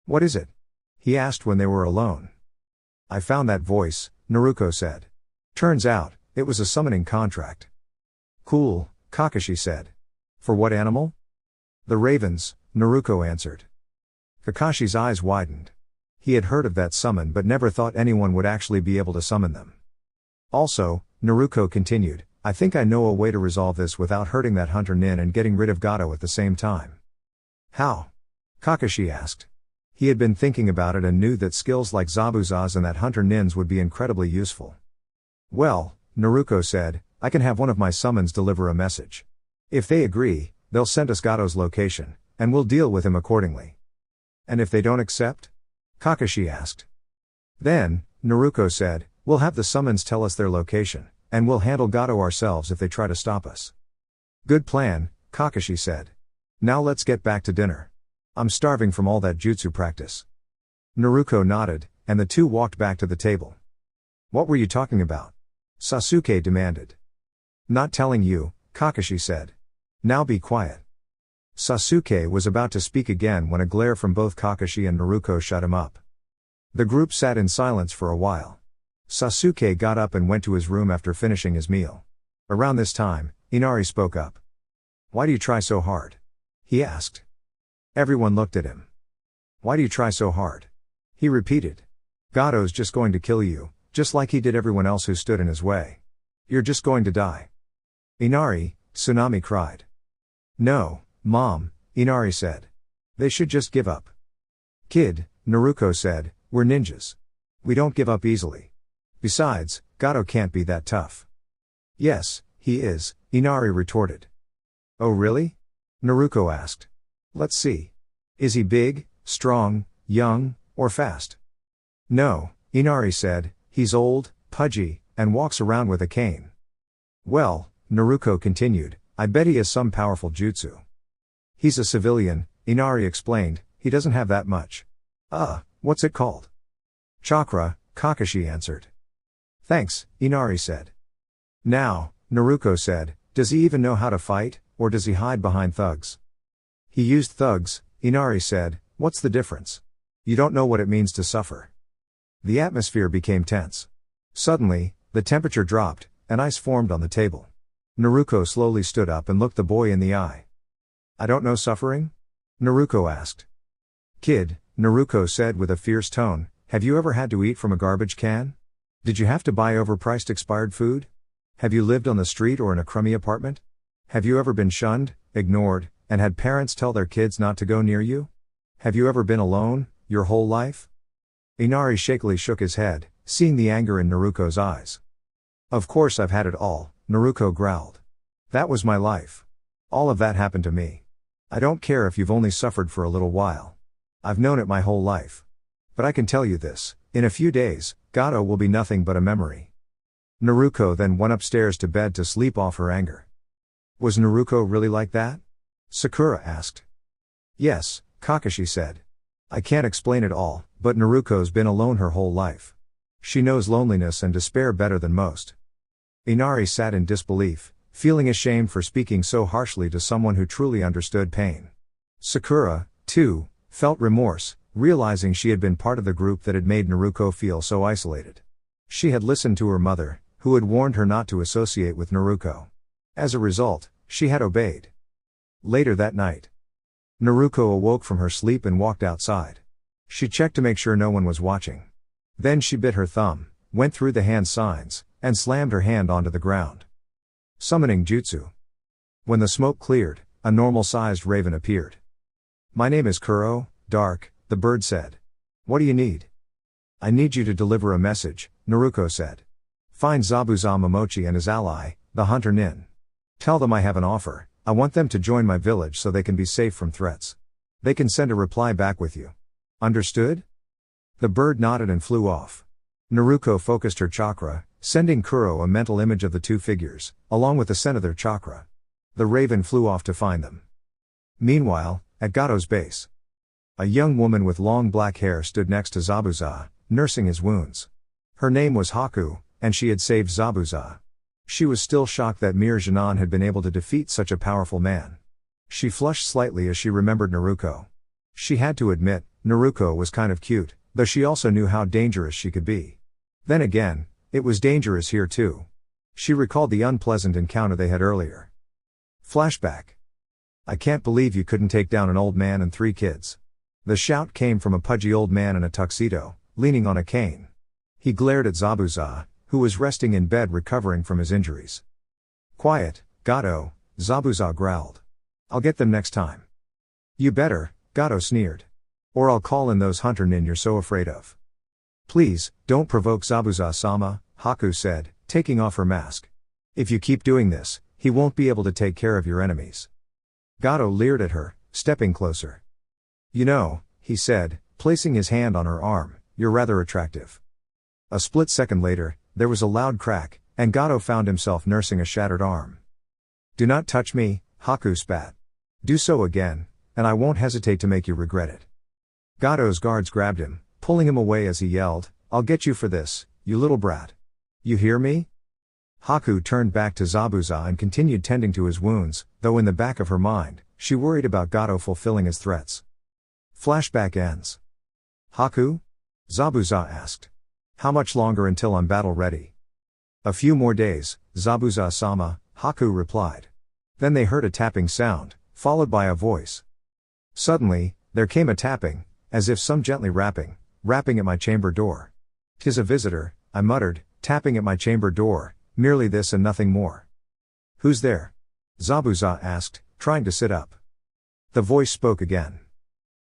"What is it?" he asked when they were alone. "I found that voice," Naruko said. "Turns out, it was a summoning contract." "Cool," Kakashi said. "For what animal?" "The ravens," Naruko answered. Kakashi's eyes widened. He had heard of that summon but never thought anyone would actually be able to summon them. "Also," Naruko continued, "I think I know a way to resolve this without hurting that hunter nin and getting rid of Gato at the same time." "How?" Kakashi asked. He had been thinking about it and knew that skills like Zabuza's and that hunter nin's would be incredibly useful. "Well," Naruko said, "I can have one of my summons deliver a message. If they agree, they'll send us Gato's location, and we'll deal with him accordingly." "And if they don't accept?" Kakashi asked. "Then," Naruko said, "we'll have the summons tell us their location, and we'll handle Gato ourselves if they try to stop us." "Good plan," Kakashi said. "Now let's get back to dinner. I'm starving from all that jutsu practice." Naruko nodded, and the two walked back to the table. "What were you talking about?" Sasuke demanded. Not telling you, Kakashi said. Now be quiet. Sasuke was about to speak again when a glare from both Kakashi and Naruko shut him up. The group sat in silence for a while. Sasuke got up and went to his room after finishing his meal. Around this time, Inari spoke up. Why do you try so hard? He asked. Everyone looked at him. Why do you try so hard? He repeated. Gado's just going to kill you, just like he did everyone else who stood in his way. You're just going to die. Inari, Tsunami cried. No, Mom, Inari said. They should just give up. Kid, Naruko said, we're ninjas. We don't give up easily. Besides, Gado can't be that tough. Yes, he is, Inari retorted. Oh really? Naruko asked. Let's see. Is he big, strong, young, or fast? No, Inari said, he's old, pudgy, and walks around with a cane. Well, Naruko continued, I bet he has some powerful jutsu. He's a civilian, Inari explained, he doesn't have that much. What's it called? Chakra, Kakashi answered. Thanks, Inari said. Now, Naruko said, does he even know how to fight, or does he hide behind thugs? He used thugs, Inari said, what's the difference? You don't know what it means to suffer. The atmosphere became tense. Suddenly, the temperature dropped, and ice formed on the table. Naruko slowly stood up and looked the boy in the eye. I don't know suffering? Naruko asked. Kid, Naruko said with a fierce tone, have you ever had to eat from a garbage can? Did you have to buy overpriced expired food? Have you lived on the street or in a crummy apartment? Have you ever been shunned, ignored, and had parents tell their kids not to go near you? Have you ever been alone, your whole life? Inari shakily shook his head, seeing the anger in Naruko's eyes. Of course I've had it all, Naruko growled. That was my life. All of that happened to me. I don't care if you've only suffered for a little while. I've known it my whole life. But I can tell you this, in a few days, Gado will be nothing but a memory. Naruko then went upstairs to bed to sleep off her anger. Was Naruko really like that? Sakura asked. Yes, Kakashi said. I can't explain it all, but Naruko's been alone her whole life. She knows loneliness and despair better than most. Inari sat in disbelief, feeling ashamed for speaking so harshly to someone who truly understood pain. Sakura, too, felt remorse, realizing she had been part of the group that had made Naruko feel so isolated. She had listened to her mother, who had warned her not to associate with Naruko. As a result, she had obeyed. Later that night, Naruko awoke from her sleep and walked outside. She checked to make sure no one was watching. Then she bit her thumb, went through the hand signs, and slammed her hand onto the ground. Summoning Jutsu. When the smoke cleared, a normal-sized raven appeared. My name is Kuro, Dark, the bird said. What do you need? I need you to deliver a message, Naruko said. Find Zabuza Momochi and his ally, the hunter Nin. Tell them I have an offer, I want them to join my village so they can be safe from threats. They can send a reply back with you. Understood? The bird nodded and flew off. Naruko focused her chakra, sending Kuro a mental image of the two figures, along with the scent of their chakra. The raven flew off to find them. Meanwhile, at Gado's base, a young woman with long black hair stood next to Zabuza, nursing his wounds. Her name was Haku, and she had saved Zabuza. She was still shocked that Mir Janan had been able to defeat such a powerful man. She flushed slightly as she remembered Naruko. She had to admit, Naruko was kind of cute, though she also knew how dangerous she could be. Then again, it was dangerous here too. She recalled the unpleasant encounter they had earlier. Flashback. I can't believe you couldn't take down an old man and 3 kids. The shout came from a pudgy old man in a tuxedo, leaning on a cane. He glared at Zabuza, who was resting in bed recovering from his injuries. Quiet, Gado, Zabuza growled. I'll get them next time. You better, Gado sneered. Or I'll call in those hunter nin you're so afraid of. Please, don't provoke Zabuza-sama, Haku said, taking off her mask. If you keep doing this, he won't be able to take care of your enemies. Gado leered at her, stepping closer. You know, he said, placing his hand on her arm, you're rather attractive. A split second later, there was a loud crack, and Gado found himself nursing a shattered arm. Do not touch me, Haku spat. Do so again, and I won't hesitate to make you regret it. Gado's guards grabbed him, pulling him away as he yelled, I'll get you for this, you little brat. You hear me? Haku turned back to Zabuza and continued tending to his wounds, though in the back of her mind, she worried about Gato fulfilling his threats. Flashback ends. Haku? Zabuza asked. How much longer until I'm battle ready? A few more days, Zabuza-sama, Haku replied. Then they heard a tapping sound, followed by a voice. Suddenly, there came a tapping, as if some gently rapping at my chamber door. "'Tis a visitor," I muttered, tapping at my chamber door, merely this and nothing more. "Who's there?" Zabuza asked, trying to sit up. The voice spoke again.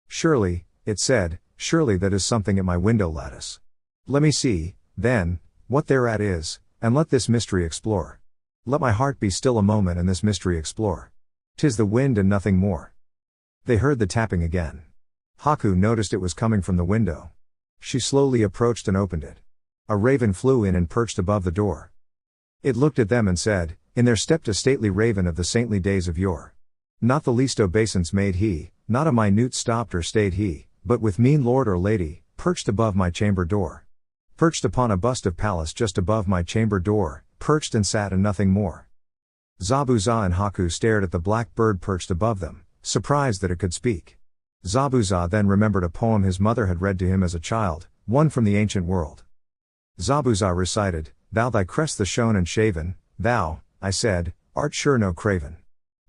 "Surely," it said, "surely that is something at my window lattice. Let me see, then, what thereat is, and let this mystery explore. Let my heart be still a moment and this mystery explore. 'Tis the wind and nothing more." They heard the tapping again. Haku noticed it was coming from the window. She slowly approached and opened it. A raven flew in and perched above the door. It looked at them and said, "In there stepped a stately raven of the saintly days of yore. Not the least obeisance made he, not a minute stopped or stayed he, but with mien lord or lady, perched above my chamber door. Perched upon a bust of Pallas just above my chamber door, perched and sat and nothing more." Zabuza and Haku stared at the black bird perched above them, surprised that it could speak. Zabuza then remembered a poem his mother had read to him as a child, one from the ancient world. Zabuza recited, "Thou thy crest the shone and shaven, thou," I said, "art sure no craven.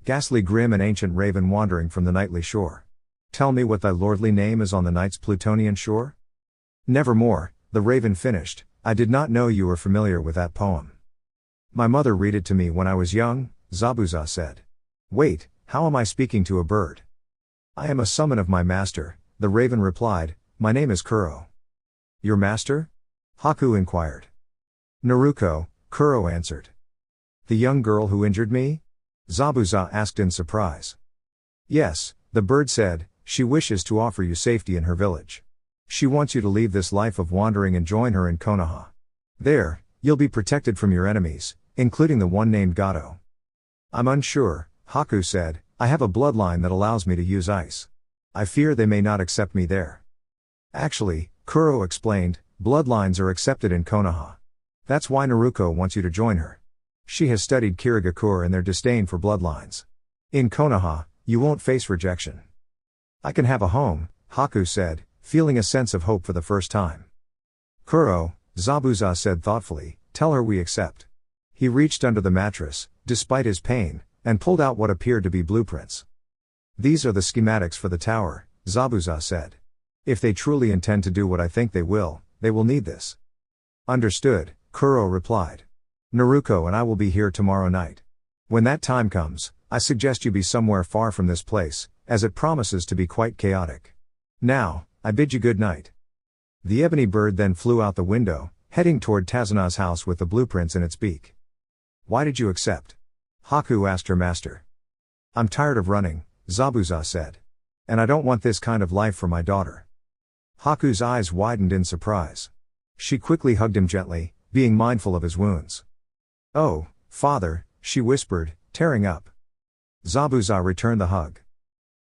Ghastly grim and ancient raven wandering from the nightly shore. Tell me what thy lordly name is on the night's Plutonian shore?" "Nevermore," the raven finished, "I did not know you were familiar with that poem." "My mother read it to me when I was young," Zabuza said. "Wait, how am I speaking to a bird?" "I am a summon of my master," the raven replied, "my name is Kuro." "Your master?" Haku inquired. "Naruko," Kuro answered. "The young girl who injured me?" Zabuza asked in surprise. "Yes," the bird said, "she wishes to offer you safety in her village. She wants you to leave this life of wandering and join her in Konoha. There, you'll be protected from your enemies, including the one named Gato." "I'm unsure," Haku said, "I have a bloodline that allows me to use ice. I fear they may not accept me there." "Actually," Kuro explained, "bloodlines are accepted in Konoha. That's why Naruko wants you to join her. She has studied Kirigakure and their disdain for bloodlines. In Konoha, you won't face rejection." "I can have a home," Haku said, feeling a sense of hope for the first time. "Kuro," Zabuza said thoughtfully, "tell her we accept." He reached under the mattress, despite his pain, and pulled out what appeared to be blueprints. "These are the schematics for the tower," Zabuza said. "If they truly intend to do what I think they will need this." "Understood," Kuro replied. "Naruko and I will be here tomorrow night. When that time comes, I suggest you be somewhere far from this place, as it promises to be quite chaotic. Now, I bid you good night." The ebony bird then flew out the window, heading toward Tazuna's house with the blueprints in its beak. "Why did you accept?" Haku asked her master. "I'm tired of running," Zabuza said. "And I don't want this kind of life for my daughter." Haku's eyes widened in surprise. She quickly hugged him gently, being mindful of his wounds. "Oh, father," she whispered, tearing up. Zabuza returned the hug.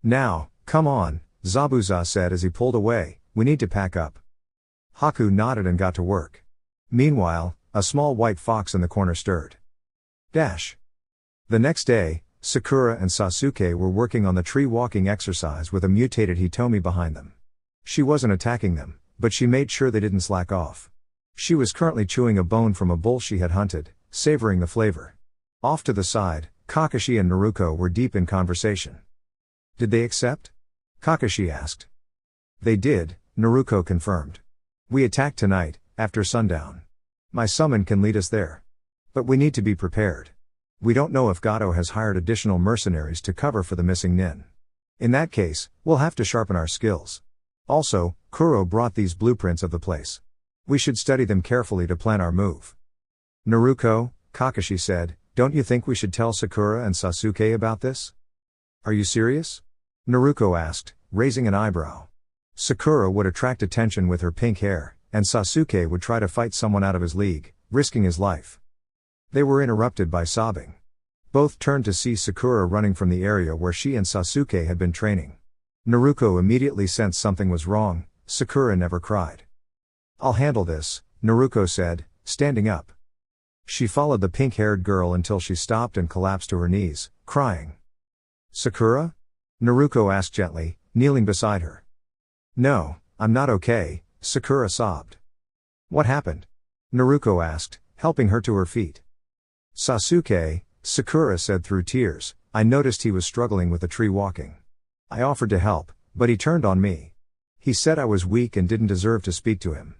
"Now, come on," Zabuza said as he pulled away, "we need to pack up." Haku nodded and got to work. Meanwhile, a small white fox in the corner stirred. Dash. The next day, Sakura and Sasuke were working on the tree walking exercise with a mutated Hitomi behind them. She wasn't attacking them, but she made sure they didn't slack off. She was currently chewing a bone from a bull she had hunted, savoring the flavor. Off to the side, Kakashi and Naruko were deep in conversation. "Did they accept?" Kakashi asked. "They did," Naruko confirmed. "We attack tonight, after sundown. My summon can lead us there. But we need to be prepared. We don't know if Gato has hired additional mercenaries to cover for the missing nin. In that case, we'll have to sharpen our skills. Also, Kuro brought these blueprints of the place. We should study them carefully to plan our move." "Naruko," Kakashi said, "don't you think we should tell Sakura and Sasuke about this?" "Are you serious?" Naruko asked, raising an eyebrow. Sakura would attract attention with her pink hair, and Sasuke would try to fight someone out of his league, risking his life. They were interrupted by sobbing. Both turned to see Sakura running from the area where she and Sasuke had been training. Naruko immediately sensed something was wrong. Sakura never cried. "I'll handle this," Naruko said, standing up. She followed the pink-haired girl until she stopped and collapsed to her knees, crying. Sakura? Naruko asked gently, kneeling beside her. No, I'm not okay, Sakura sobbed. What happened? Naruko asked, helping her to her feet. Sasuke, Sakura said through tears, I noticed he was struggling with the tree walking. I offered to help, but he turned on me. He said I was weak and didn't deserve to speak to him.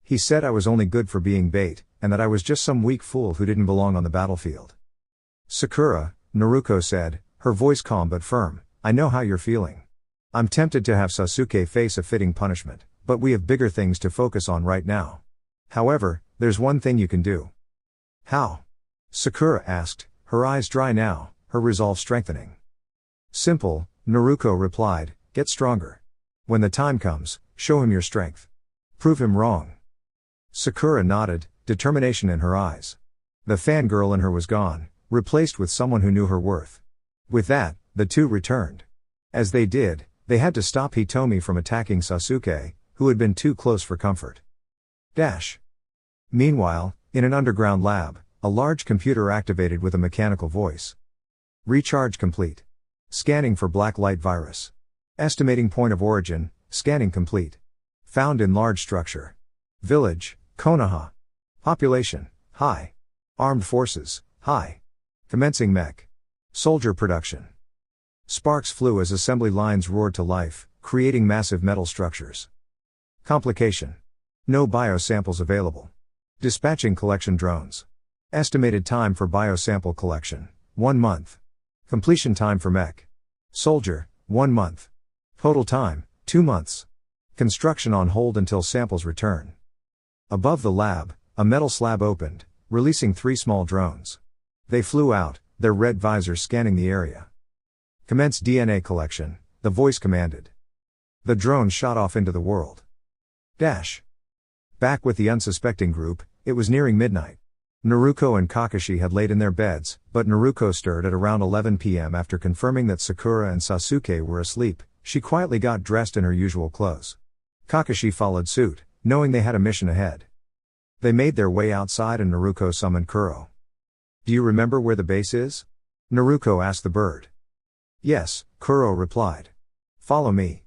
He said I was only good for being bait, and that I was just some weak fool who didn't belong on the battlefield. Sakura, Naruko said, her voice calm but firm, I know how you're feeling. I'm tempted to have Sasuke face a fitting punishment, but we have bigger things to focus on right now. However, there's one thing you can do. How? Sakura asked, her eyes dry now, her resolve strengthening. Simple, Naruko replied, get stronger. When the time comes, show him your strength. Prove him wrong. Sakura nodded, determination in her eyes. The fangirl in her was gone, replaced with someone who knew her worth. With that, the two returned. As they did, they had to stop Hitomi from attacking Sasuke, who had been too close for comfort. Meanwhile, in an underground lab, a large computer activated with a mechanical voice. Recharge complete. Scanning for black light virus. Estimating point of origin, scanning complete. Found in large structure. Village, Konoha. Population, high. Armed forces, high. Commencing mech. Soldier production. Sparks flew as assembly lines roared to life, creating massive metal structures. Complication. No biosamples available. Dispatching collection drones. Estimated time for biosample collection, 1 month. Completion time for mech. Soldier, 1 month. Total time, 2 months. Construction on hold until samples return. Above the lab, a metal slab opened, releasing 3 small drones. They flew out, their red visors scanning the area. Commence DNA collection, the voice commanded. The drones shot off into the world. Back with the unsuspecting group, it was nearing midnight. Naruko and Kakashi had laid in their beds, but Naruko stirred at around 11 p.m. after confirming that Sakura and Sasuke were asleep. She quietly got dressed in her usual clothes. Kakashi followed suit, knowing they had a mission ahead. They made their way outside and Naruko summoned Kuro. Do you remember where the base is? Naruko asked the bird. Yes, Kuro replied. Follow me.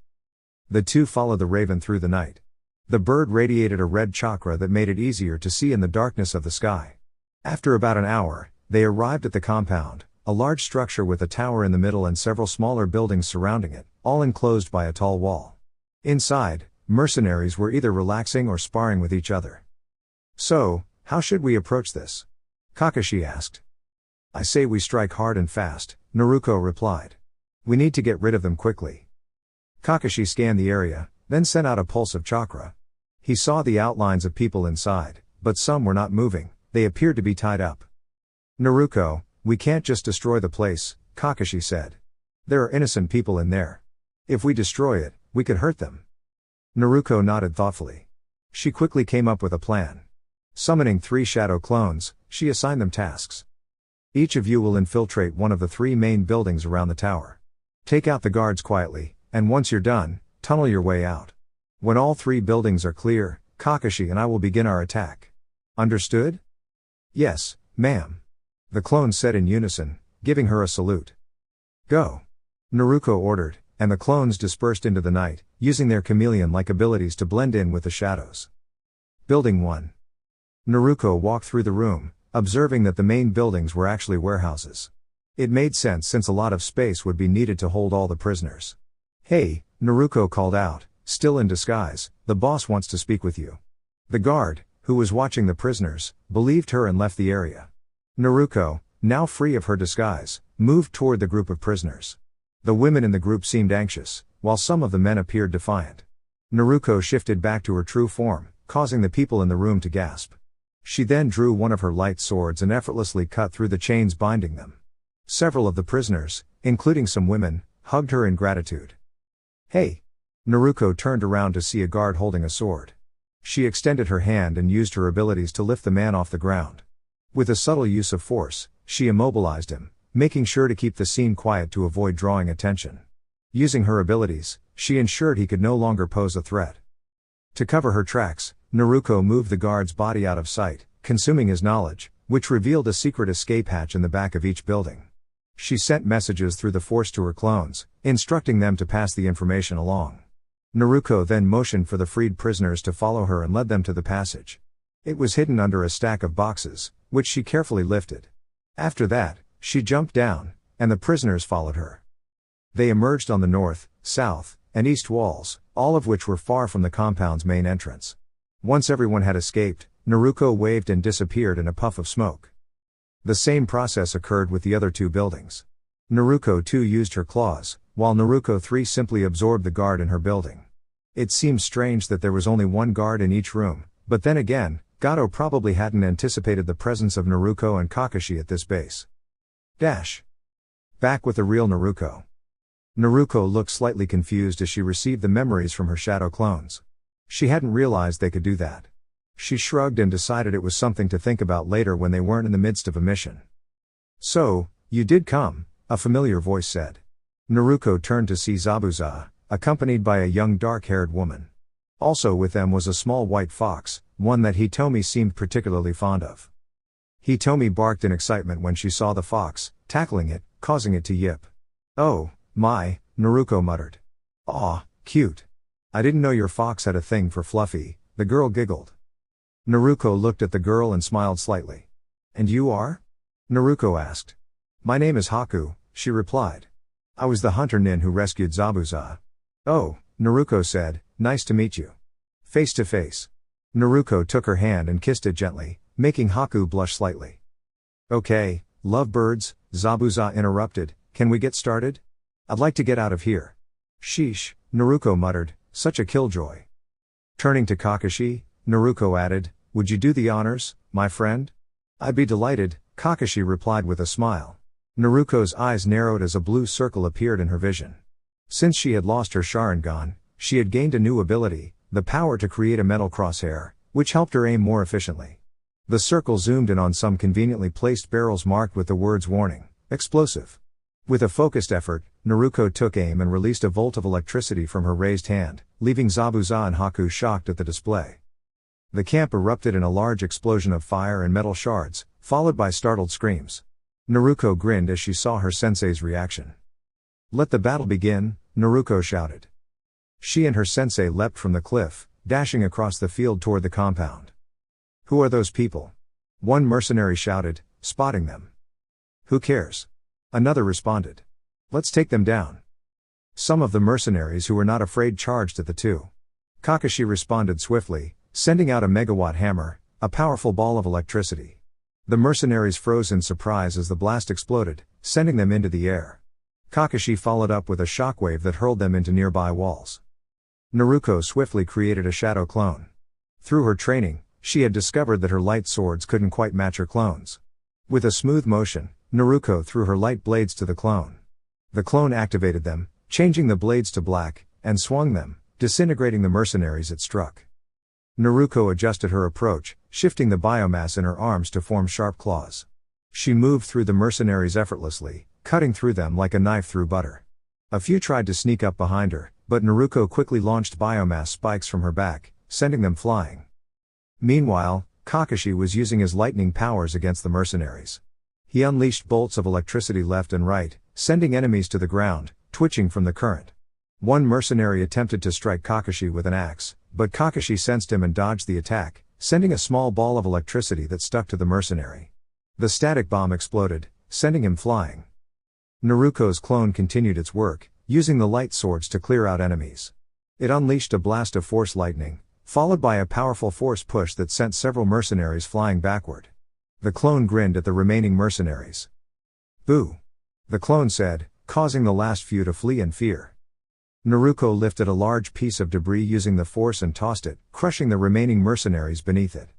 The two followed the raven through the night. The bird radiated a red chakra that made it easier to see in the darkness of the sky. After about an hour, they arrived at the compound, a large structure with a tower in the middle and several smaller buildings surrounding it, all enclosed by a tall wall. Inside, mercenaries were either relaxing or sparring with each other. So, how should we approach this? Kakashi asked. I say we strike hard and fast, Naruko replied. We need to get rid of them quickly. Kakashi scanned the area, then sent out a pulse of chakra. He saw the outlines of people inside, but some were not moving, they appeared to be tied up. Naruko, we can't just destroy the place, Kakashi said. There are innocent people in there. If we destroy it, we could hurt them. Naruko nodded thoughtfully. She quickly came up with a plan. Summoning 3 shadow clones, she assigned them tasks. Each of you will infiltrate one of the 3 main buildings around the tower. Take out the guards quietly, and once you're done, tunnel your way out. When all 3 buildings are clear, Kakashi and I will begin our attack. Understood? Yes, ma'am. The clones said in unison, giving her a salute. Go. Naruko ordered, and the clones dispersed into the night, using their chameleon-like abilities to blend in with the shadows. Building 1. Naruko walked through the room, observing that the main buildings were actually warehouses. It made sense since a lot of space would be needed to hold all the prisoners. Hey, Naruko called out, still in disguise, the boss wants to speak with you. The guard, who was watching the prisoners, believed her and left the area. Naruko, now free of her disguise, moved toward the group of prisoners. The women in the group seemed anxious, while some of the men appeared defiant. Naruko shifted back to her true form, causing the people in the room to gasp. She then drew one of her light swords and effortlessly cut through the chains binding them. Several of the prisoners, including some women, hugged her in gratitude. Hey! Naruko turned around to see a guard holding a sword. She extended her hand and used her abilities to lift the man off the ground. With a subtle use of force, she immobilized him, making sure to keep the scene quiet to avoid drawing attention. Using her abilities, she ensured he could no longer pose a threat. To cover her tracks, Naruko moved the guard's body out of sight, consuming his knowledge, which revealed a secret escape hatch in the back of each building. She sent messages through the Force to her clones, instructing them to pass the information along. Naruko then motioned for the freed prisoners to follow her and led them to the passage. It was hidden under a stack of boxes, which she carefully lifted. After that, she jumped down, and the prisoners followed her. They emerged on the north, south, and east walls, all of which were far from the compound's main entrance. Once everyone had escaped, Naruko waved and disappeared in a puff of smoke. The same process occurred with the other two buildings. Naruko 2 used her claws, while Naruko 3 simply absorbed the guard in her building. It seemed strange that there was only one guard in each room, but then again, Gato probably hadn't anticipated the presence of Naruko and Kakashi at this base. Back with the real Naruko. Naruko looked slightly confused as she received the memories from her shadow clones. She hadn't realized they could do that. She shrugged and decided it was something to think about later when they weren't in the midst of a mission. "So, you did come," a familiar voice said. Naruko turned to see Zabuza, accompanied by a young dark-haired woman. Also with them was a small white fox, one that Hitomi seemed particularly fond of. Hitomi barked in excitement when she saw the fox, tackling it, causing it to yip. "Oh, my," Naruko muttered. "Aw, cute. I didn't know your fox had a thing for Fluffy," the girl giggled. Naruko looked at the girl and smiled slightly. "And you are?" Naruko asked. "My name is Haku," she replied. "I was the hunter nin who rescued Zabuza." "Oh," Naruko said, "nice to meet you. Face to face." Naruko took her hand and kissed it gently, making Haku blush slightly. "Okay, lovebirds," Zabuza interrupted, "can we get started? I'd like to get out of here." "Sheesh," Naruko muttered, "such a killjoy." Turning to Kakashi, Naruko added, "Would you do the honors, my friend?" "I'd be delighted," Kakashi replied with a smile. Naruko's eyes narrowed as a blue circle appeared in her vision. Since she had lost her Sharingan, she had gained a new ability, the power to create a metal crosshair, which helped her aim more efficiently. The circle zoomed in on some conveniently placed barrels marked with the words "Warning, Explosive." With a focused effort, Naruko took aim and released a volt of electricity from her raised hand, leaving Zabuza and Haku shocked at the display. The camp erupted in a large explosion of fire and metal shards, followed by startled screams. Naruko grinned as she saw her sensei's reaction. "Let the battle begin," Naruko shouted. She and her sensei leapt from the cliff, dashing across the field toward the compound. "Who are those people?" one mercenary shouted, spotting them. "Who cares?" another responded. "Let's take them down." Some of the mercenaries who were not afraid charged at the two. Kakashi responded swiftly, sending out a megawatt hammer, a powerful ball of electricity. The mercenaries froze in surprise as the blast exploded, sending them into the air. Kakashi followed up with a shockwave that hurled them into nearby walls. Naruko swiftly created a shadow clone. Through her training, she had discovered that her light swords couldn't quite match her clones. With a smooth motion, Naruko threw her light blades to the clone. The clone activated them, changing the blades to black, and swung them, disintegrating the mercenaries it struck. Naruko adjusted her approach, shifting the biomass in her arms to form sharp claws. She moved through the mercenaries effortlessly, cutting through them like a knife through butter. A few tried to sneak up behind her, but Naruko quickly launched biomass spikes from her back, sending them flying. Meanwhile, Kakashi was using his lightning powers against the mercenaries. He unleashed bolts of electricity left and right, sending enemies to the ground, twitching from the current. One mercenary attempted to strike Kakashi with an axe, but Kakashi sensed him and dodged the attack, sending a small ball of electricity that stuck to the mercenary. The static bomb exploded, sending him flying. Naruko's clone continued its work, using the light swords to clear out enemies. It unleashed a blast of force lightning, followed by a powerful force push that sent several mercenaries flying backward. The clone grinned at the remaining mercenaries. "Boo!" the clone said, causing the last few to flee in fear. Naruko lifted a large piece of debris using the force and tossed it, crushing the remaining mercenaries beneath it.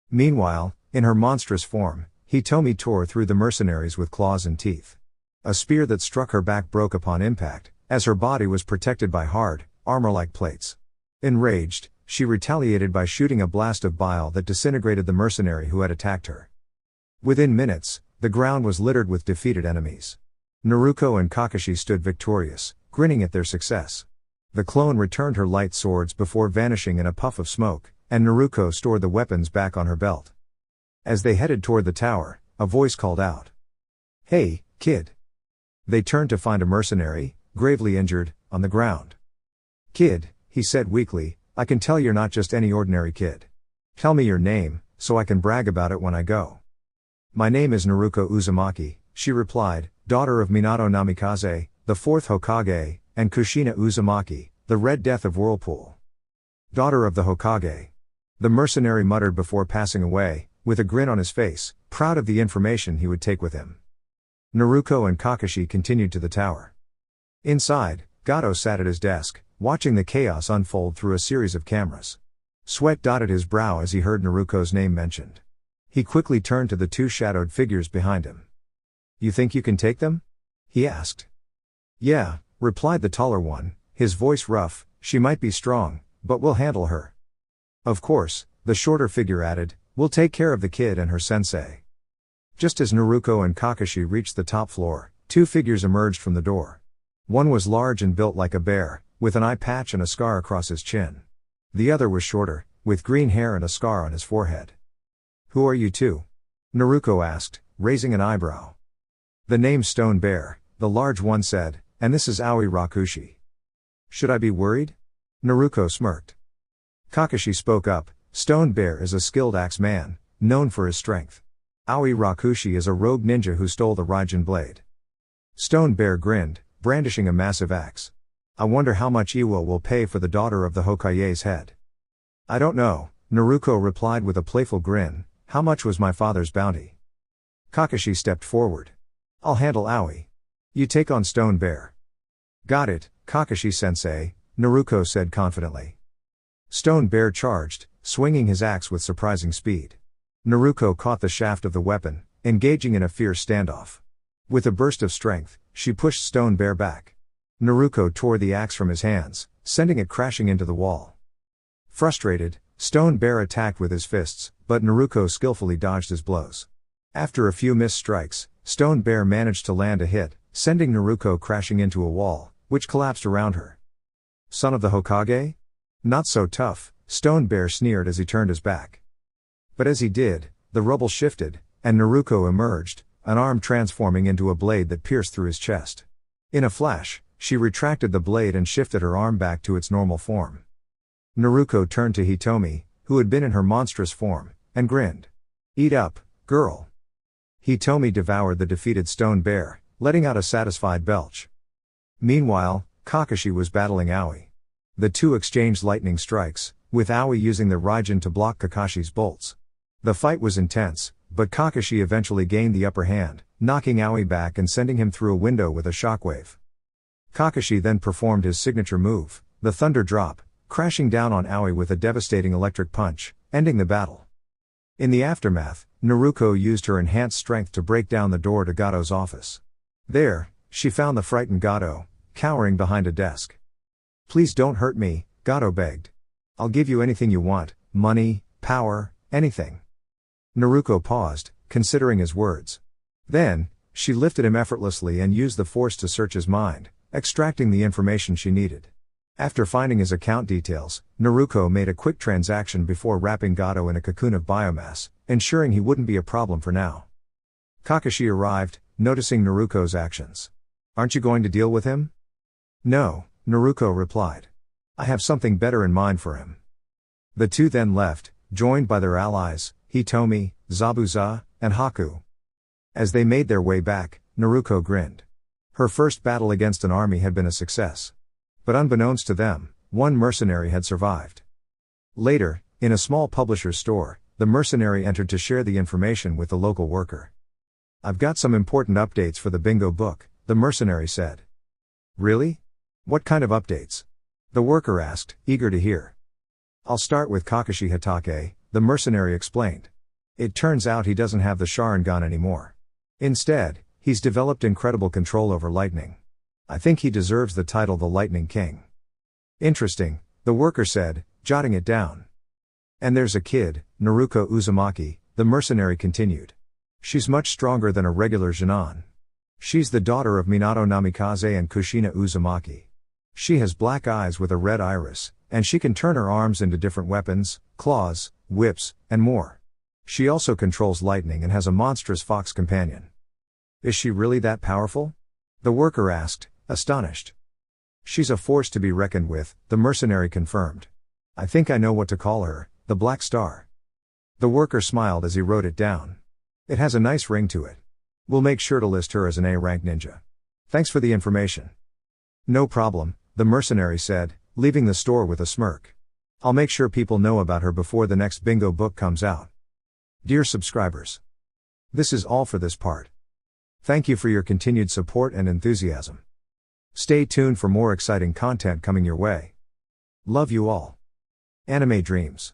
Meanwhile, in her monstrous form, Hitomi tore through the mercenaries with claws and teeth. A spear that struck her back broke upon impact, as her body was protected by hard, armor-like plates. Enraged, she retaliated by shooting a blast of bile that disintegrated the mercenary who had attacked her. Within minutes, the ground was littered with defeated enemies. Naruko and Kakashi stood victorious, grinning at their success. The clone returned her light swords before vanishing in a puff of smoke, and Naruko stored the weapons back on her belt. As they headed toward the tower, a voice called out. "Hey, kid." They turned to find a mercenary, gravely injured, on the ground. "Kid," he said weakly, "I can tell you're not just any ordinary kid. Tell me your name, so I can brag about it when I go." "My name is Naruko Uzumaki," she replied, "daughter of Minato Namikaze, the 4th Hokage, and Kushina Uzumaki, the Red Death of Whirlpool." "Daughter of the Hokage," the mercenary muttered before passing away, with a grin on his face, proud of the information he would take with him. Naruko and Kakashi continued to the tower. Inside, Gato sat at his desk, watching the chaos unfold through a series of cameras. Sweat dotted his brow as he heard Naruko's name mentioned. He quickly turned to the two shadowed figures behind him. "You think you can take them?" he asked. "Yeah," replied the taller one, his voice rough, "she might be strong, but we'll handle her." "Of course," the shorter figure added, "we'll take care of the kid and her sensei." Just as Naruko and Kakashi reached the top floor, two figures emerged from the door. One was large and built like a bear, with an eye patch and a scar across his chin. The other was shorter, with green hair and a scar on his forehead. "Who are you two?" Naruko asked, raising an eyebrow. "The name's Stone Bear," the large one said, "and this is Aoi Rakushi." "Should I be worried?" Naruko smirked. Kakashi spoke up, "Stone Bear is a skilled axeman, known for his strength. Aoi Rakushi is a rogue ninja who stole the Raijin blade." Stone Bear grinned, brandishing a massive axe. "I wonder how much Iwo will pay for the daughter of the Hokage's head." "I don't know," Naruko replied with a playful grin, "how much was my father's bounty?" Kakashi stepped forward. "I'll handle Aoi. You take on Stone Bear." "Got it, Kakashi-sensei," Naruko said confidently. Stone Bear charged, swinging his axe with surprising speed. Naruko caught the shaft of the weapon, engaging in a fierce standoff. With a burst of strength, she pushed Stone Bear back. Naruko tore the axe from his hands, sending it crashing into the wall. Frustrated, Stone Bear attacked with his fists, but Naruko skillfully dodged his blows. After a few missed strikes, Stone Bear managed to land a hit, sending Naruko crashing into a wall, which collapsed around her. "Son of the Hokage? Not so tough," Stone Bear sneered as he turned his back. But as he did, the rubble shifted, and Naruko emerged, an arm transforming into a blade that pierced through his chest. In a flash, she retracted the blade and shifted her arm back to its normal form. Naruko turned to Hitomi, who had been in her monstrous form, and grinned. "Eat up, girl." Hitomi devoured the defeated Stone Bear, letting out a satisfied belch. Meanwhile, Kakashi was battling Aoi. The two exchanged lightning strikes, with Aoi using the Raijin to block Kakashi's bolts. The fight was intense, but Kakashi eventually gained the upper hand, knocking Aoi back and sending him through a window with a shockwave. Kakashi then performed his signature move, the Thunder Drop, crashing down on Aoi with a devastating electric punch, ending the battle. In the aftermath, Naruko used her enhanced strength to break down the door to Gato's office. There, she found the frightened Gato, cowering behind a desk. "Please don't hurt me," Gato begged. "I'll give you anything you want, money, power, anything." Naruko paused, considering his words. Then, she lifted him effortlessly and used the force to search his mind, extracting the information she needed. After finding his account details, Naruko made a quick transaction before wrapping Gato in a cocoon of biomass, ensuring he wouldn't be a problem for now. Kakashi arrived, noticing Naruko's actions. "Aren't you going to deal with him?" "No," Naruko replied. "I have something better in mind for him." The two then left, joined by their allies, Hitomi, Zabuza, and Haku. As they made their way back, Naruko grinned. Her first battle against an army had been a success. But unbeknownst to them, one mercenary had survived. Later, in a small publisher's store, the mercenary entered to share the information with the local worker. "I've got some important updates for the bingo book," the mercenary said. "Really? What kind of updates?" the worker asked, eager to hear. "I'll start with Kakashi Hatake," the mercenary explained. "It turns out he doesn't have the Sharingan anymore. Instead, he's developed incredible control over lightning. I think he deserves the title the Lightning King." "Interesting," the worker said, jotting it down. "And there's a kid, Naruko Uzumaki," the mercenary continued. "She's much stronger than a regular Jinan. She's the daughter of Minato Namikaze and Kushina Uzumaki. She has black eyes with a red iris, and she can turn her arms into different weapons, claws, whips, and more. She also controls lightning and has a monstrous fox companion. Is she really that powerful? The worker asked, astonished. She's a force to be reckoned with, the mercenary confirmed. I think I know what to call her, the Black Star. The worker smiled as he wrote it down. It has a nice ring to it. We'll make sure to list her as an A-rank ninja. Thanks for the information. No problem, the mercenary said, leaving the store with a smirk. I'll make sure people know about her before the next bingo book comes out. Dear subscribers, this is all for this part. Thank you for your continued support and enthusiasm. Stay tuned for more exciting content coming your way. Love you all. Anime Dreams.